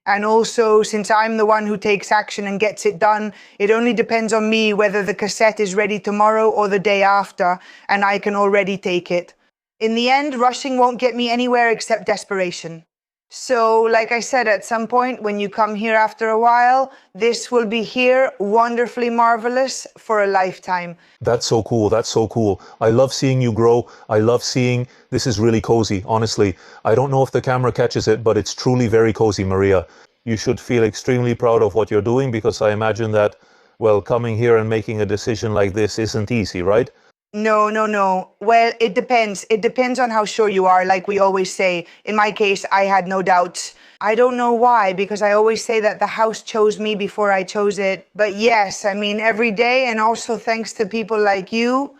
And also, since I'm the one who takes action and gets it done, it only depends on me whether the cassette is ready tomorrow or the day after, and I can already take it. In the end, rushing won't get me anywhere except desperation. So, like I said, at some point, when you come here after a while, this will be here, wonderfully marvelous, for a lifetime. That's so cool. That's so cool. I love seeing you grow. I love seeing this is really cozy, honestly. I don't know if the camera catches it, but it's truly very cozy, Maria. You should feel extremely proud of what you're doing, because I imagine that, well, coming here and making a decision like this isn't easy, right? No. Well, it depends. It depends on how sure you are, like we always say. In my case, I had no doubts. I don't know why, because I always say that the house chose me before I chose it. But yes, I mean, every day, and also thanks to people like you,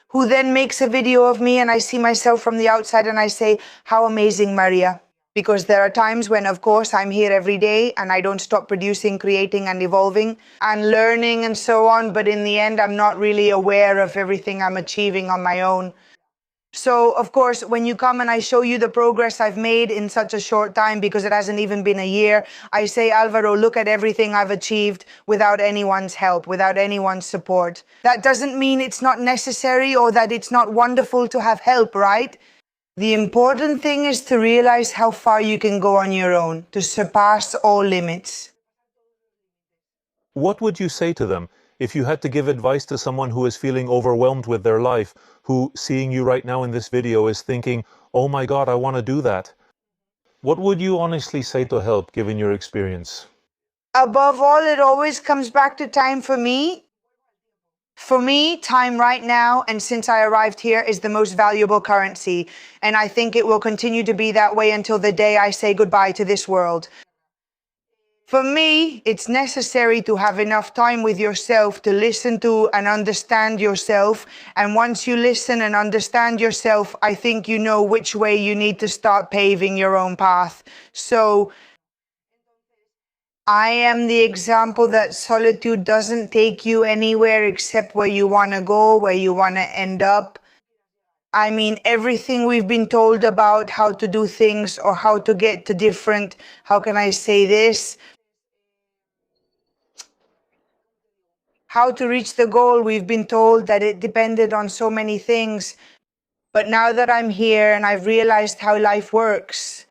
who then makes a video of me and I see myself from the outside and I say, how amazing, Maria. Because there are times when, of course, I'm here every day and I don't stop producing, creating and evolving and learning and so on. But in the end, I'm not really aware of everything I'm achieving on my own. So, of course, when you come and I show you the progress I've made in such a short time, because it hasn't even been a year, I say, Alvaro, look at everything I've achieved without anyone's help, without anyone's support. That doesn't mean it's not necessary or that it's not wonderful to have help, right? The important thing is to realize how far you can go on your own, to surpass all limits. What would you say to them if you had to give advice to someone who is feeling overwhelmed with their life, who, seeing you right now in this video, is thinking, oh my God, I want to do that. What would you honestly say to help, given your experience? Above all, it always comes back to time for me. For me, time right now, and since I arrived here, is the most valuable currency. And I think it will continue to be that way until the day I say goodbye to this world. For me, it's necessary to have enough time with yourself to listen to and understand yourself. And once you listen and understand yourself, I think you know which way you need to start paving your own path. So I am the example that solitude doesn't take you anywhere except where you want to go, where you want to end up. I mean, everything we've been told about how to do things or how to get to different, how can I say this? How to reach the goal, we've been told that it depended on so many things. But now that I'm here and I've realized how life works,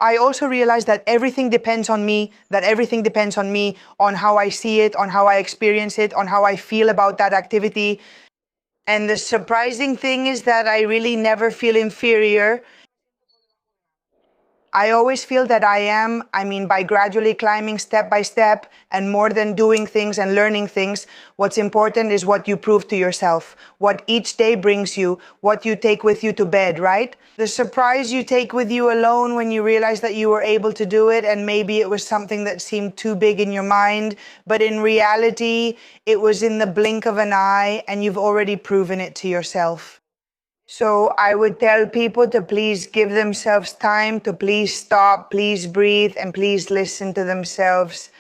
I also realize that everything depends on me, on how I see it, on how I experience it, on how I feel about that activity. And the surprising thing is that I really never feel inferior. I always feel that by gradually climbing step by step, and more than doing things and learning things, what's important is what you prove to yourself, what each day brings you, what you take with you to bed, right? The surprise you take with you alone when you realize that you were able to do it, and maybe it was something that seemed too big in your mind, but in reality, it was in the blink of an eye, and you've already proven it to yourself. So I would tell people to please give themselves time, to please stop, please breathe, and please listen to themselves.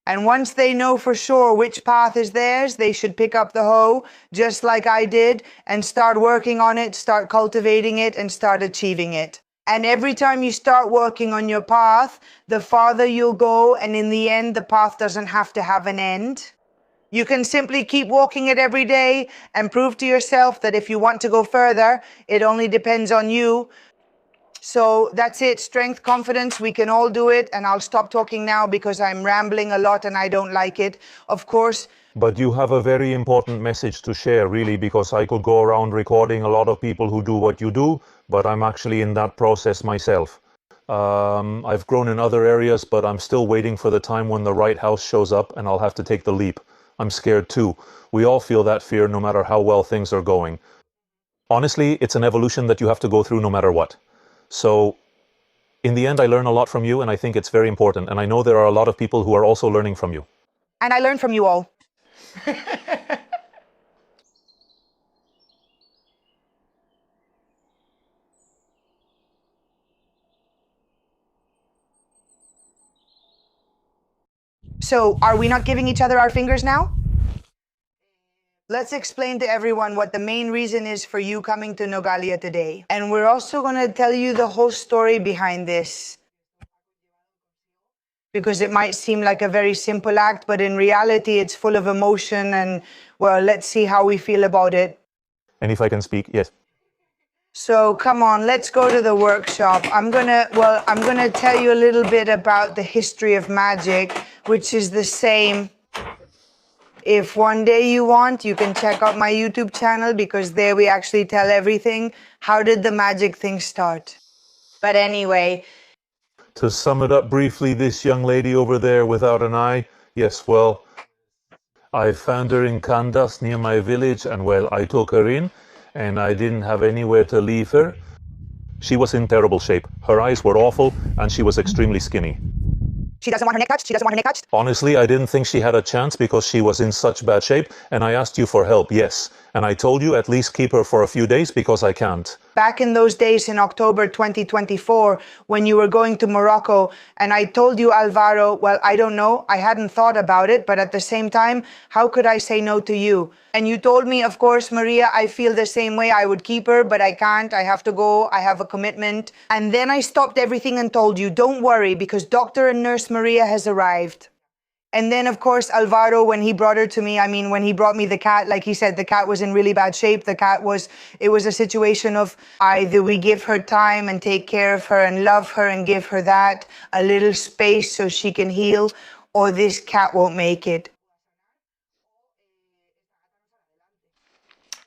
And once they know for sure which path is theirs, they should pick up the hoe, just like I did, and start working on it, start cultivating it, and start achieving it. And every time you start working on your path, the farther you'll go, and in the end, the path doesn't have to have an end. You can simply keep walking it every day and prove to yourself that if you want to go further, it only depends on you. So that's it. Strength, confidence, we can all do it. And I'll stop talking now because I'm rambling a lot and I don't like it. Of course. But you have a very important message to share, really, because I could go around recording a lot of people who do what you do, but I'm actually in that process myself. I've grown in other areas, but I'm still waiting for the time when the right house shows up and I'll have to take the leap. I'm scared too. We all feel that fear no matter how well things are going. Honestly, it's an evolution that you have to go through no matter what. So in the end, I learn a lot from you, and I think it's very important. And I know there are a lot of people who are also learning from you. And I learn from you all. So are we not giving each other our fingers now? Let's explain to everyone what the main reason is for you coming to Nogalia today. And we're also going to tell you the whole story behind this. Because it might seem like a very simple act, but in reality, it's full of emotion and, well, let's see how we feel about it. And if I can speak, yes. So come on, let's go to the workshop. I'm gonna tell you a little bit about the history of magic, which is the same. If one day you want, you can check out my YouTube channel because there we actually tell everything. How did the magic thing start? But anyway. To sum it up briefly, this young lady over there without an eye, yes, well, I found her in Candas near my village, and well, I took her in, and I didn't have anywhere to leave her. She was in terrible shape. Her eyes were awful, and she was extremely skinny. She doesn't want her neck touched. She doesn't want her neck touched. Honestly, I didn't think she had a chance because she was in such bad shape, and I asked you for help, yes. And I told you at least keep her for a few days because I can't. Back in those days in October 2024, when you were going to Morocco, and I told you, Alvaro, well, I don't know, I hadn't thought about it, but at the same time, how could I say no to you? And you told me, of course, Maria, I feel the same way. I would keep her, but I can't. I have to go. I have a commitment. And then I stopped everything and told you, don't worry, because Dr. and Nurse Maria has arrived. And then, of course, Alvaro, when he brought her to me, when he brought me the cat, like he said, the cat was in really bad shape. It was a situation of either we give her time and take care of her and love her and give her that, a little space so she can heal, or this cat won't make it.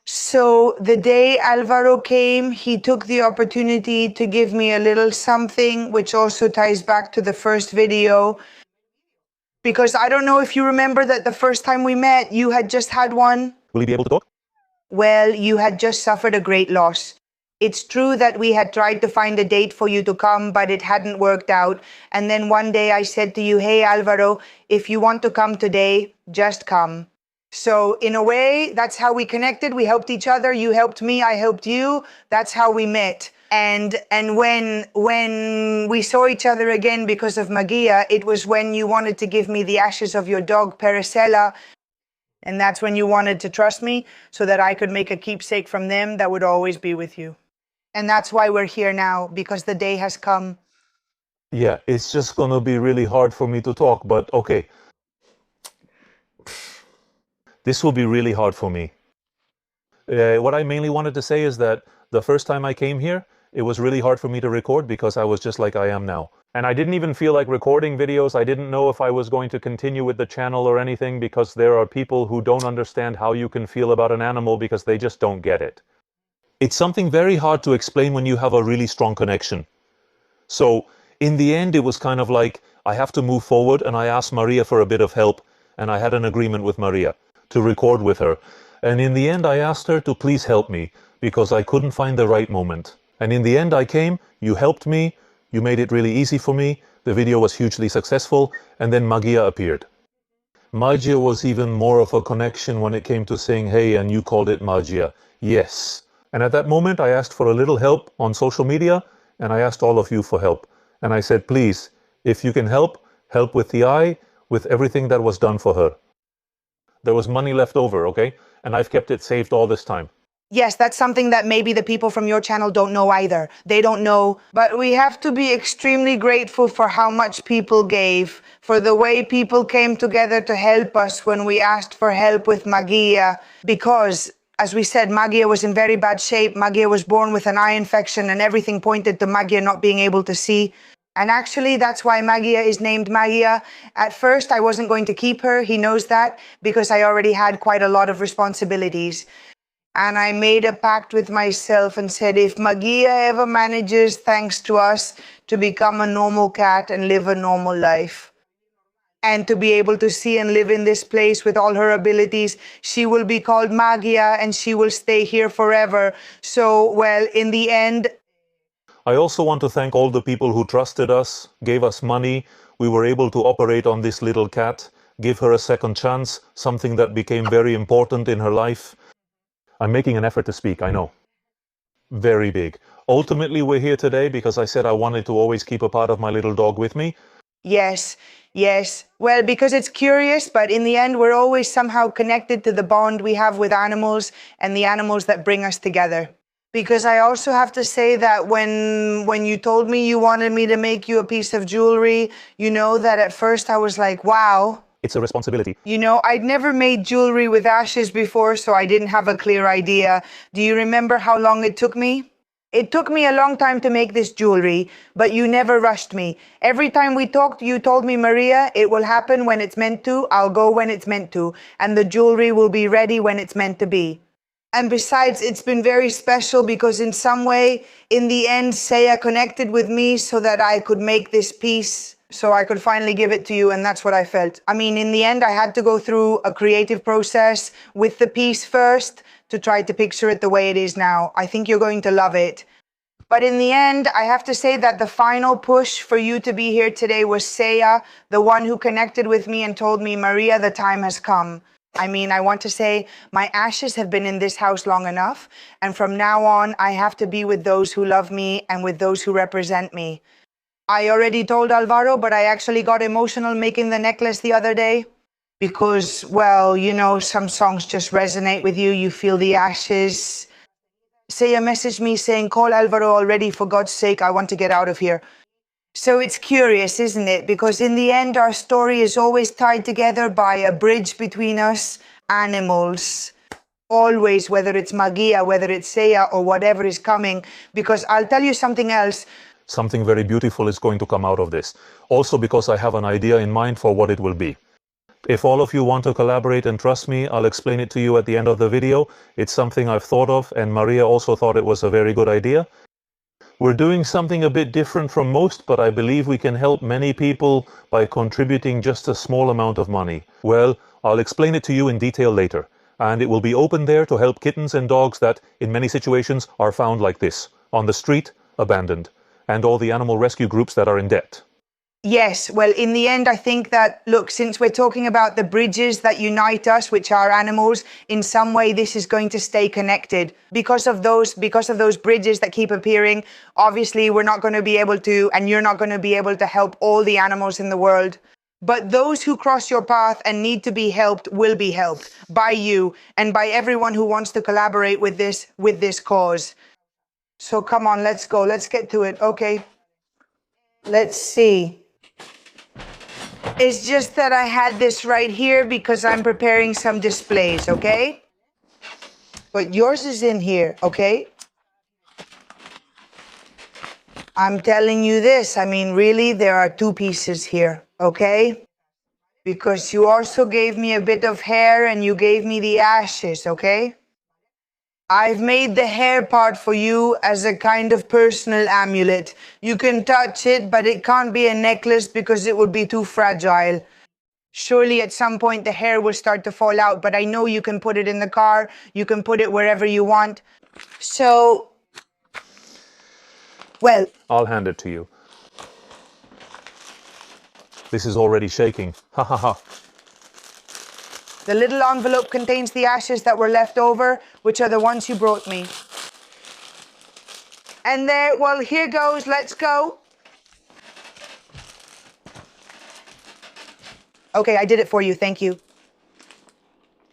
So the day Alvaro came, he took the opportunity to give me a little something, which also ties back to the first video. Because I don't know if you remember that the first time we met, you had just had one. Will he be able to talk? Well, you had just suffered a great loss. It's true that we had tried to find a date for you to come, but it hadn't worked out. And then one day I said to you, hey, Alvaro, if you want to come today, just come. So in a way, that's how we connected. We helped each other. You helped me. I helped you. That's how we met. And when we saw each other again because of Magia, it was when you wanted to give me the ashes of your dog, Pericella. And that's when you wanted to trust me so that I could make a keepsake from them that would always be with you. And that's why we're here now, because the day has come. Yeah, it's just gonna be really hard for me to talk, but okay. This will be really hard for me. What I mainly wanted to say is that the first time I came here, it was really hard for me to record because I was just like I am now. And I didn't even feel like recording videos. I didn't know if I was going to continue with the channel or anything because there are people who don't understand how you can feel about an animal because they just don't get it. It's something very hard to explain when you have a really strong connection. So in the end, it was kind of like I have to move forward, and I asked Maria for a bit of help, and I had an agreement with Maria to record with her. And in the end, I asked her to please help me because I couldn't find the right moment. And in the end, I came, you helped me, you made it really easy for me, the video was hugely successful, and then Magia appeared. Magia was even more of a connection when it came to saying, hey, and you called it Magia. Yes. And at that moment, I asked for a little help on social media, and I asked all of you for help. And I said, please, if you can help with the eye, with everything that was done for her. There was money left over, okay? And I've kept it saved all this time. Yes, that's something that maybe the people from your channel don't know either. They don't know, but we have to be extremely grateful for how much people gave, for the way people came together to help us when we asked for help with Magia. Because, as we said, Magia was in very bad shape. Magia was born with an eye infection and everything pointed to Magia not being able to see. And actually, that's why Magia is named Magia. At first, I wasn't going to keep her. He knows that because I already had quite a lot of responsibilities. And I made a pact with myself and said, if Magia ever manages, thanks to us, to become a normal cat and live a normal life, and to be able to see and live in this place with all her abilities, she will be called Magia and she will stay here forever. So, well, in the end... I also want to thank all the people who trusted us, gave us money. We were able to operate on this little cat, give her a second chance, something that became very important in her life. I'm making an effort to speak, I know. Very big. Ultimately, we're here today because I said I wanted to always keep a part of my little dog with me. Yes, yes. Well, because it's curious, but in the end, we're always somehow connected to the bond we have with animals and the animals that bring us together. Because I also have to say that when you told me you wanted me to make you a piece of jewelry, you know that at first I was like, wow. It's a responsibility. You know, I'd never made jewelry with ashes before, so I didn't have a clear idea. Do you remember how long it took me? It took me a long time to make this jewelry, but you never rushed me. Every time we talked, you told me, Maria, it will happen when it's meant to, I'll go when it's meant to, and the jewelry will be ready when it's meant to be. And besides, it's been very special because in some way, in the end, Saya connected with me so that I could make this piece, so I could finally give it to you, and that's what I felt. I mean, in the end, I had to go through a creative process with the piece first to try to picture it the way it is now. I think you're going to love it. But in the end, I have to say that the final push for you to be here today was Saya, the one who connected with me and told me, Maria, the time has come. I mean, I want to say my ashes have been in this house long enough, and from now on, I have to be with those who love me and with those who represent me. I already told Alvaro, but I actually got emotional making the necklace the other day because, well, you know, some songs just resonate with you. You feel the ashes. Saya messaged me saying, call Alvaro already, for God's sake, I want to get out of here. So it's curious, isn't it? Because in the end, our story is always tied together by a bridge between us, animals. Always, whether it's Magia, whether it's Saya, or whatever is coming. Because I'll tell you something else. Something very beautiful is going to come out of this. Also because I have an idea in mind for what it will be. If all of you want to collaborate and trust me, I'll explain it to you at the end of the video. It's something I've thought of, and Maria also thought it was a very good idea. We're doing something a bit different from most, but I believe we can help many people by contributing just a small amount of money. Well, I'll explain it to you in detail later. And it will be open there to help kittens and dogs that, in many situations, are found like this, on the street, abandoned, and all the animal rescue groups that are in debt. Yes, well, in the end, I think that, look, since we're talking about the bridges that unite us, which are animals, in some way this is going to stay connected. Because of those bridges that keep appearing, obviously we're not going to be able to, and you're not going to be able to help all the animals in the world. But those who cross your path and need to be helped will be helped by you and by everyone who wants to collaborate with this cause. So come on, let's go. Let's get to it. Okay. Let's see. It's just that I had this right here because I'm preparing some displays, okay? But yours is in here, okay? I'm telling you this. I mean, really, there are two pieces here, okay? Because you also gave me a bit of hair and you gave me the ashes, okay? I've made the hair part for you as a kind of personal amulet. You can touch it, but it can't be a necklace because it would be too fragile. Surely at some point the hair will start to fall out, but I know you can put it in the car, you can put it wherever you want. So, well, I'll hand it to you. This is already shaking. Ha ha ha. the little envelope contains the ashes that were left over, which are the ones you brought me. And there, well, here goes, let's go. Okay, I did it for you, thank you.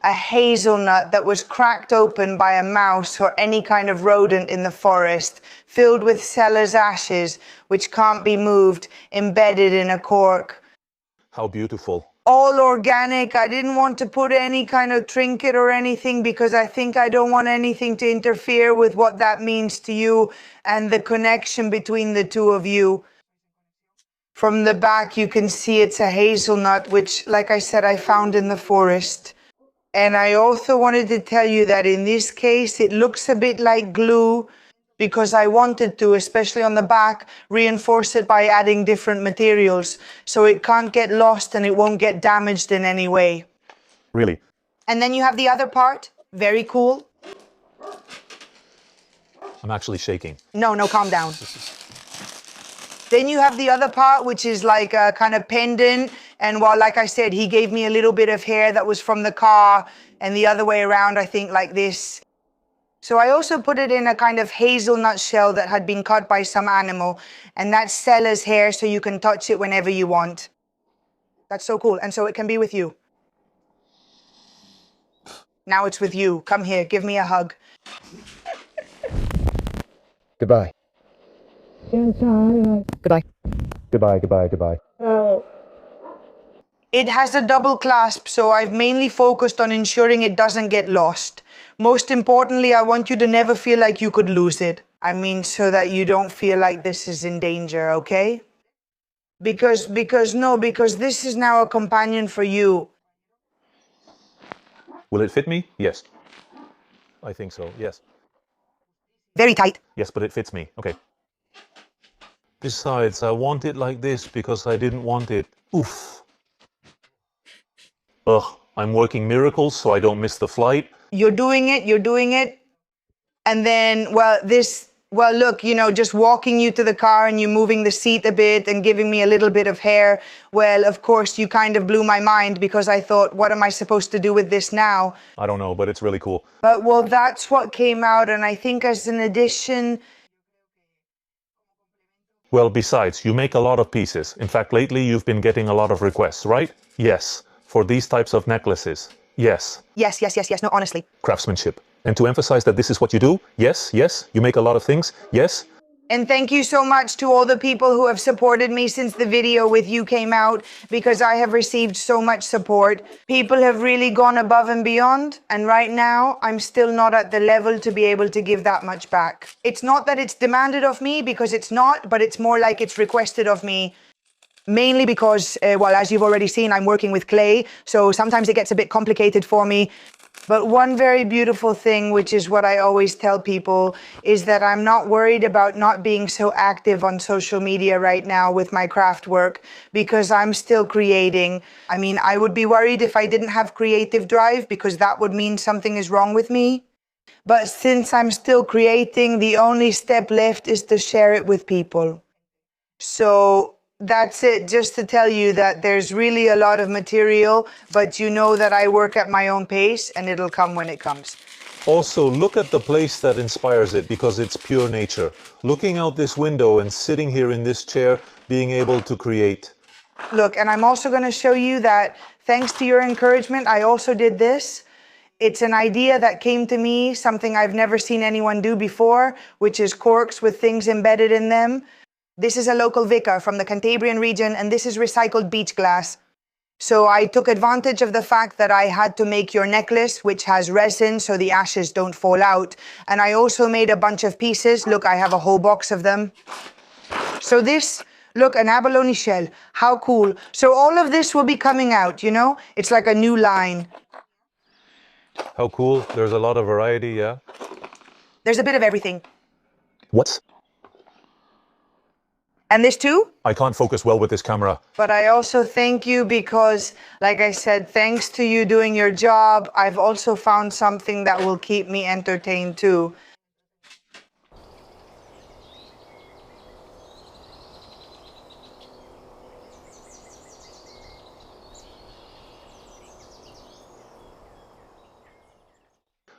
A hazelnut that was cracked open by a mouse or any kind of rodent in the forest, filled with Seller's ashes, which can't be moved, embedded in a cork. How beautiful. All organic. I didn't want to put any kind of trinket or anything because I think I don't want anything to interfere with what that means to you and the connection between the two of you. From the back, you can see it's a hazelnut, which, like I said, I found in the forest. And I also wanted to tell you that in this case, it looks a bit like glue because I wanted to, especially on the back, reinforce it by adding different materials so it can't get lost and it won't get damaged in any way. Really? And then you have the other part. Very cool. I'm actually shaking. No, calm down. Then you have the other part, which is like a kind of pendant. And well, like I said, he gave me a little bit of hair that was from the car and the other way around, I think like this. So I also put it in a kind of hazelnut shell that had been cut by some animal. And that's Seller's hair, so you can touch it whenever you want. That's so cool. And so it can be with you. Now it's with you. Come here, give me a hug. Goodbye. Goodbye. Goodbye, goodbye, goodbye. It has a double clasp, so I've mainly focused on ensuring it doesn't get lost. Most importantly, I want you to never feel like you could lose it. I mean, so that you don't feel like this is in danger, okay? Because this is now a companion for you. Will it fit me? Yes. I think so, yes. Very tight. Yes, but it fits me. Okay. Besides, I want it like this because I didn't want it. Oof. Ugh, I'm working miracles so I don't miss the flight. You're doing it. And then, look, just walking you to the car and you moving the seat a bit and giving me a little bit of hair. Well, of course, you kind of blew my mind because I thought, what am I supposed to do with this now? I don't know, but it's really cool. But, well, that's what came out. And I think as an addition... Well, besides, you make a lot of pieces. In fact, lately you've been getting a lot of requests, right? Yes. For these types of necklaces. Yes. Yes. No, honestly. Craftsmanship. And to emphasize that this is what you do. Yes. You make a lot of things. Yes. And thank you so much to all the people who have supported me since the video with you came out, because I have received so much support. People have really gone above and beyond, and right now I'm still not at the level to be able to give that much back. It's not that it's demanded of me, because it's not, but it's more like it's requested of me. Mainly because, well, as you've already seen, I'm working with clay, so sometimes it gets a bit complicated for me. But one very beautiful thing, which is what I always tell people, is that I'm not worried about not being so active on social media right now with my craft work, because I'm still creating. I mean, I would be worried if I didn't have creative drive, because that would mean something is wrong with me. But since I'm still creating, the only step left is to share it with people. So that's it, just to tell you that there's really a lot of material, but you know that I work at my own pace and it'll come when it comes. Also, look at the place that inspires it because it's pure nature. Looking out this window and sitting here in this chair, being able to create. Look, and I'm also going to show you that thanks to your encouragement, I also did this. It's an idea that came to me, something I've never seen anyone do before, which is corks with things embedded in them. This is a local vicar from the Cantabrian region, and this is recycled beach glass. So I took advantage of the fact that I had to make your necklace, which has resin so the ashes don't fall out. And I also made a bunch of pieces. Look, I have a whole box of them. So this, look, an abalone shell. How cool. So all of this will be coming out, you know? It's like a new line. How cool. There's a lot of variety, yeah? There's a bit of everything. What? And this too? I can't focus well with this camera. But I also thank you because, like I said, thanks to you doing your job, I've also found something that will keep me entertained too.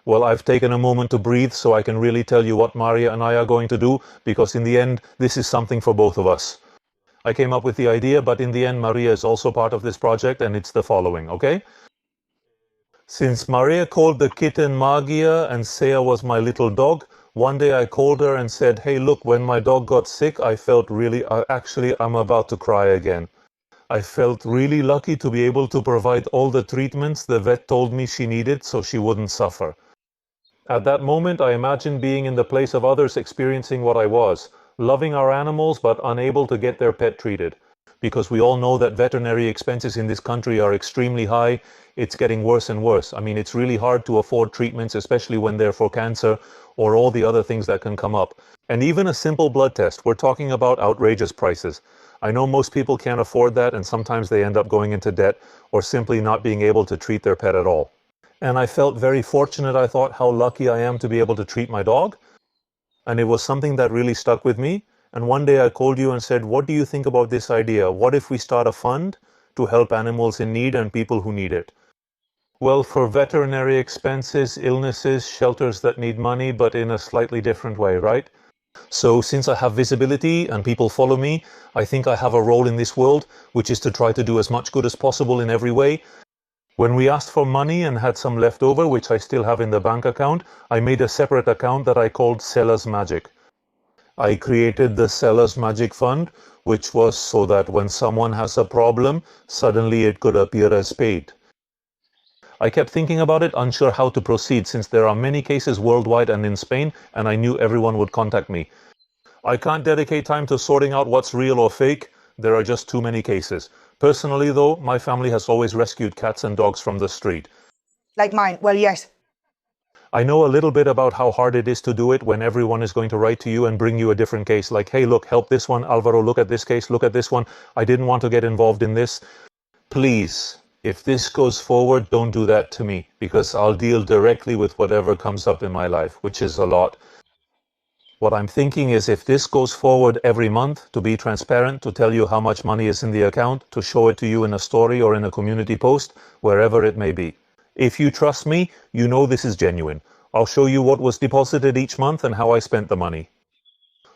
Well, I've taken a moment to breathe so I can really tell you what Maria and I are going to do, because in the end, this is something for both of us. I came up with the idea, but in the end, Maria is also part of this project, and it's the following, okay? Since Maria called the kitten Magia and Saya was my little dog, one day I called her and said, hey, look, when my dog got sick, I felt really, actually, I'm about to cry again. I felt really lucky to be able to provide all the treatments the vet told me she needed so she wouldn't suffer. At that moment, I imagined being in the place of others experiencing what I was, loving our animals but unable to get their pet treated. Because we all know that veterinary expenses in this country are extremely high, it's getting worse and worse. I mean, it's really hard to afford treatments, especially when they're for cancer or all the other things that can come up. And even a simple blood test, we're talking about outrageous prices. I know most people can't afford that, and sometimes they end up going into debt or simply not being able to treat their pet at all. And I felt very fortunate. I thought how lucky I am to be able to treat my dog. And it was something that really stuck with me. And one day I called you and said, what do you think about this idea? What if we start a fund to help animals in need and people who need it? Well, for veterinary expenses, illnesses, shelters that need money, but in a slightly different way, right? So since I have visibility and people follow me, I think I have a role in this world, which is to try to do as much good as possible in every way. When we asked for money and had some left over, which I still have in the bank account, I made a separate account that I called Seller's Magic. I created the Seller's Magic Fund, which was so that when someone has a problem, suddenly it could appear as paid. I kept thinking about it, unsure how to proceed, since there are many cases worldwide and in Spain, and I knew everyone would contact me. I can't dedicate time to sorting out what's real or fake. There are just too many cases. Personally, though, my family has always rescued cats and dogs from the street. Like mine, well, yes. I know a little bit about how hard it is to do it when everyone is going to write to you and bring you a different case, like, hey, look, help this one, Alvaro, look at this case, look at this one. I didn't want to get involved in this. Please, if this goes forward, don't do that to me, because I'll deal directly with whatever comes up in my life, which is a lot. What I'm thinking is, if this goes forward every month, to be transparent, to tell you how much money is in the account, to show it to you in a story or in a community post, wherever it may be. If you trust me, you know this is genuine. I'll show you what was deposited each month and how I spent the money.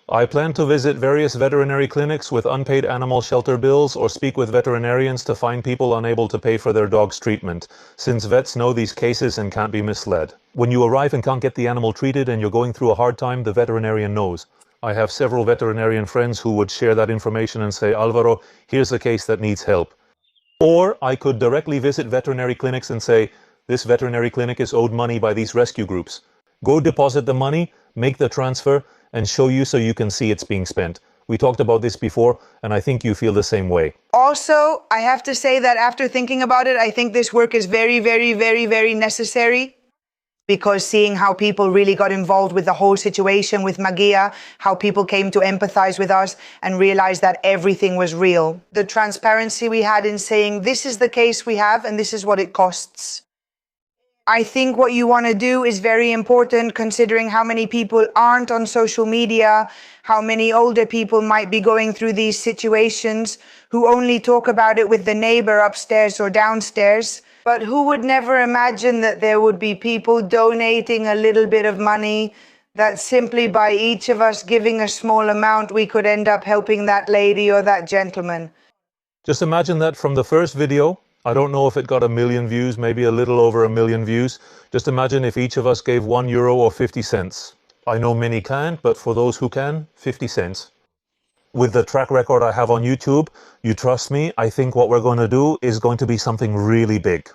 I plan to visit various veterinary clinics with unpaid animal shelter bills or speak with veterinarians to find people unable to pay for their dog's treatment, since vets know these cases and can't be misled. When you arrive and can't get the animal treated and you're going through a hard time, the veterinarian knows. I have several veterinarian friends who would share that information and say, Alvaro, here's a case that needs help. Or I could directly visit veterinary clinics and say, this veterinary clinic is owed money by these rescue groups. Go deposit the money, make the transfer, and show you so you can see it's being spent. We talked about this before, and I think you feel the same way. Also, I have to say that after thinking about it, I think this work is very, very, very, very necessary. Because seeing how people really got involved with the whole situation with Magia, how people came to empathize with us and realize that everything was real. The transparency we had in saying, this is the case we have and this is what it costs. I think what you want to do is very important considering how many people aren't on social media, how many older people might be going through these situations who only talk about it with the neighbor upstairs or downstairs. But who would never imagine that there would be people donating a little bit of money, that simply by each of us giving a small amount, we could end up helping that lady or that gentleman. Just imagine that from the first video, I don't know if it got 1 million views, maybe a little over 1 million views. Just imagine if each of us gave €1 or 50 cents. I know many can't, but for those who can, 50 cents. With the track record I have on YouTube, you trust me, I think what we're going to do is going to be something really big.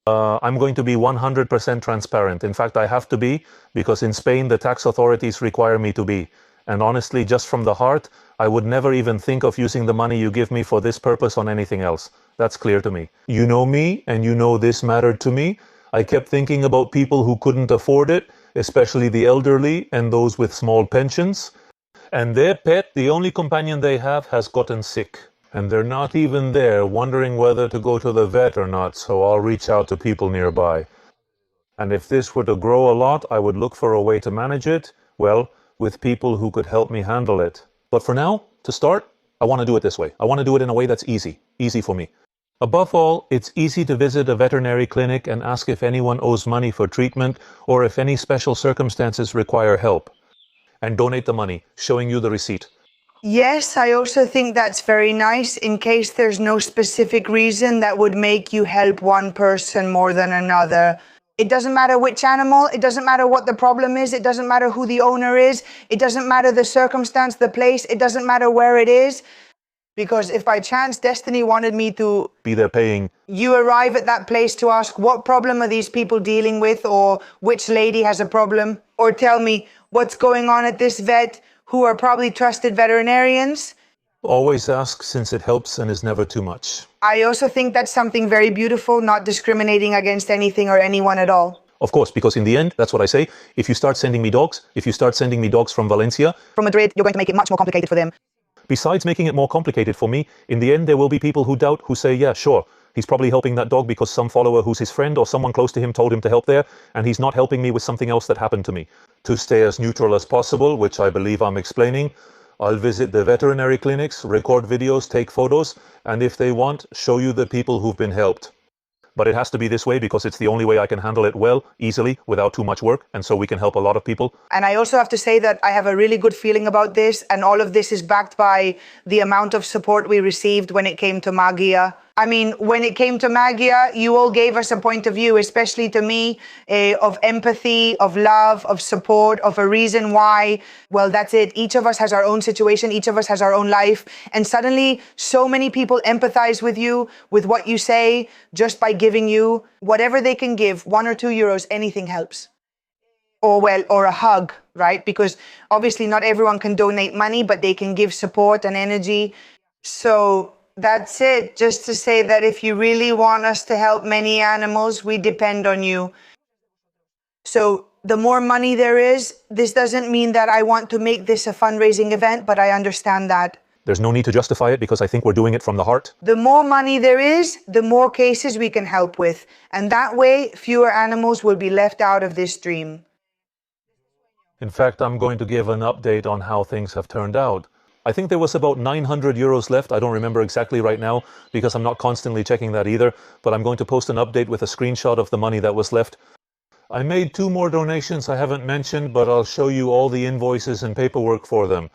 I'm going to be 100% transparent. In fact, I have to be, because in Spain, the tax authorities require me to be. And honestly, just from the heart, I would never even think of using the money you give me for this purpose on anything else. That's clear to me. You know me, and you know this mattered to me. I kept thinking about people who couldn't afford it, especially the elderly and those with small pensions. And their pet, the only companion they have, has gotten sick. And they're not even there, wondering whether to go to the vet or not, so I'll reach out to people nearby. And if this were to grow a lot, I would look for a way to manage it, well, with people who could help me handle it. But for now, to start, I want to do it this way. I want to do it in a way that's easy for me. Above all, it's easy to visit a veterinary clinic and ask if anyone owes money for treatment or if any special circumstances require help. And donate the money, showing you the receipt. Yes, I also think that's very nice in case there's no specific reason that would make you help one person more than another. It doesn't matter which animal, it doesn't matter what the problem is, it doesn't matter who the owner is, it doesn't matter the circumstance, the place, it doesn't matter where it is. Because if by chance destiny wanted me to be there paying, you arrive at that place to ask what problem are these people dealing with, or which lady has a problem, or tell me what's going on at this vet, who are probably trusted veterinarians. Always ask, since it helps and is never too much. I also think that's something very beautiful, not discriminating against anything or anyone at all. Of course, because in the end, that's what I say, if you start sending me dogs from Valencia, From Madrid, you're going to make it much more complicated for them. Besides making it more complicated for me, in the end there will be people who doubt, who say, yeah, sure, he's probably helping that dog because some follower who's his friend or someone close to him told him to help there, and he's not helping me with something else that happened to me. To stay as neutral as possible, which I believe I'm explaining, I'll visit the veterinary clinics, record videos, take photos, and if they want, show you the people who've been helped. But it has to be this way because it's the only way I can handle it well, easily, without too much work, and so we can help a lot of people. And I also have to say that I have a really good feeling about this, and all of this is backed by the amount of support we received when it came to Magia. I mean, when it came to Magia, you all gave us a point of view, especially to me, of empathy, of love, of support, of a reason why. Well, that's it. Each of us has our own situation. Each of us has our own life. And suddenly, so many people empathize with you, with what you say, just by giving you whatever they can give, €1 or €2, anything helps. Or a hug, right? Because obviously not everyone can donate money, but they can give support and energy. So that's it. Just to say that if you really want us to help many animals, we depend on you. So the more money there is, this doesn't mean that I want to make this a fundraising event, but I understand that. There's no need to justify it because I think we're doing it from the heart. The more money there is, the more cases we can help with. And that way, fewer animals will be left out of this dream. In fact, I'm going to give an update on how things have turned out. I think there was about €900 left. I don't remember exactly right now because I'm not constantly checking that either, but I'm going to post an update with a screenshot of the money that was left. I made 2 more donations I haven't mentioned, but I'll show you all the invoices and paperwork for them.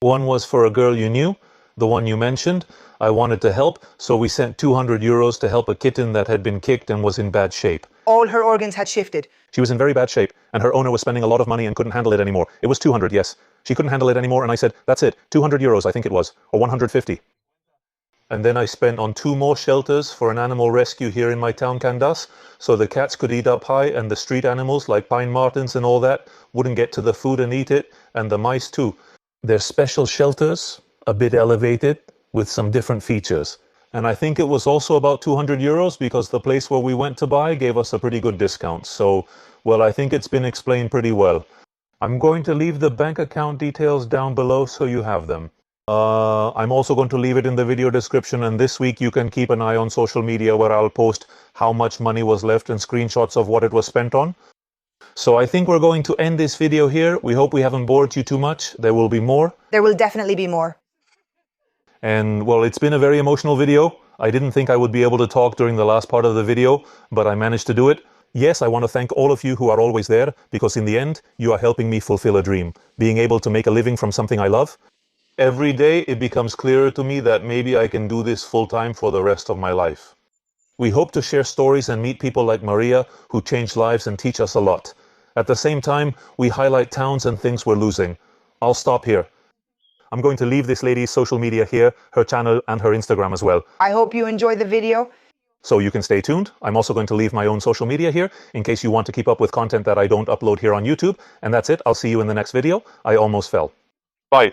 One was for a girl you knew, the one you mentioned. I wanted to help, so we sent €200 to help a kitten that had been kicked and was in bad shape. All her organs had shifted. She was in very bad shape, and her owner was spending a lot of money and couldn't handle it anymore. It was 200, yes. She couldn't handle it anymore, and I said, that's it, €200, I think it was, or 150. And then I spent on 2 more shelters for an animal rescue here in my town, Candas, so the cats could eat up high, and the street animals, like pine martens and all that, wouldn't get to the food and eat it, and the mice too. They're special shelters, a bit elevated with some different features. And I think it was also about 200 euros because the place where we went to buy gave us a pretty good discount. So, well, I think it's been explained pretty well. I'm going to leave the bank account details down below so you have them. I'm also going to leave it in the video description, and this week you can keep an eye on social media where I'll post how much money was left and screenshots of what it was spent on. So I think we're going to end this video here. We hope we haven't bored you too much. There will be more. There will definitely be more. And well, it's been a very emotional video. I didn't think I would be able to talk during the last part of the video, but I managed to do it. Yes, I want to thank all of you who are always there, because in the end, you are helping me fulfill a dream, being able to make a living from something I love. Every day, it becomes clearer to me that maybe I can do this full-time for the rest of my life. We hope to share stories and meet people like Maria who change lives and teach us a lot. At the same time, we highlight towns and things we're losing. I'll stop here. I'm going to leave this lady's social media here, her channel and her Instagram as well. I hope you enjoy the video. So you can stay tuned. I'm also going to leave my own social media here in case you want to keep up with content that I don't upload here on YouTube. And that's it. I'll see you in the next video. I almost fell. Bye.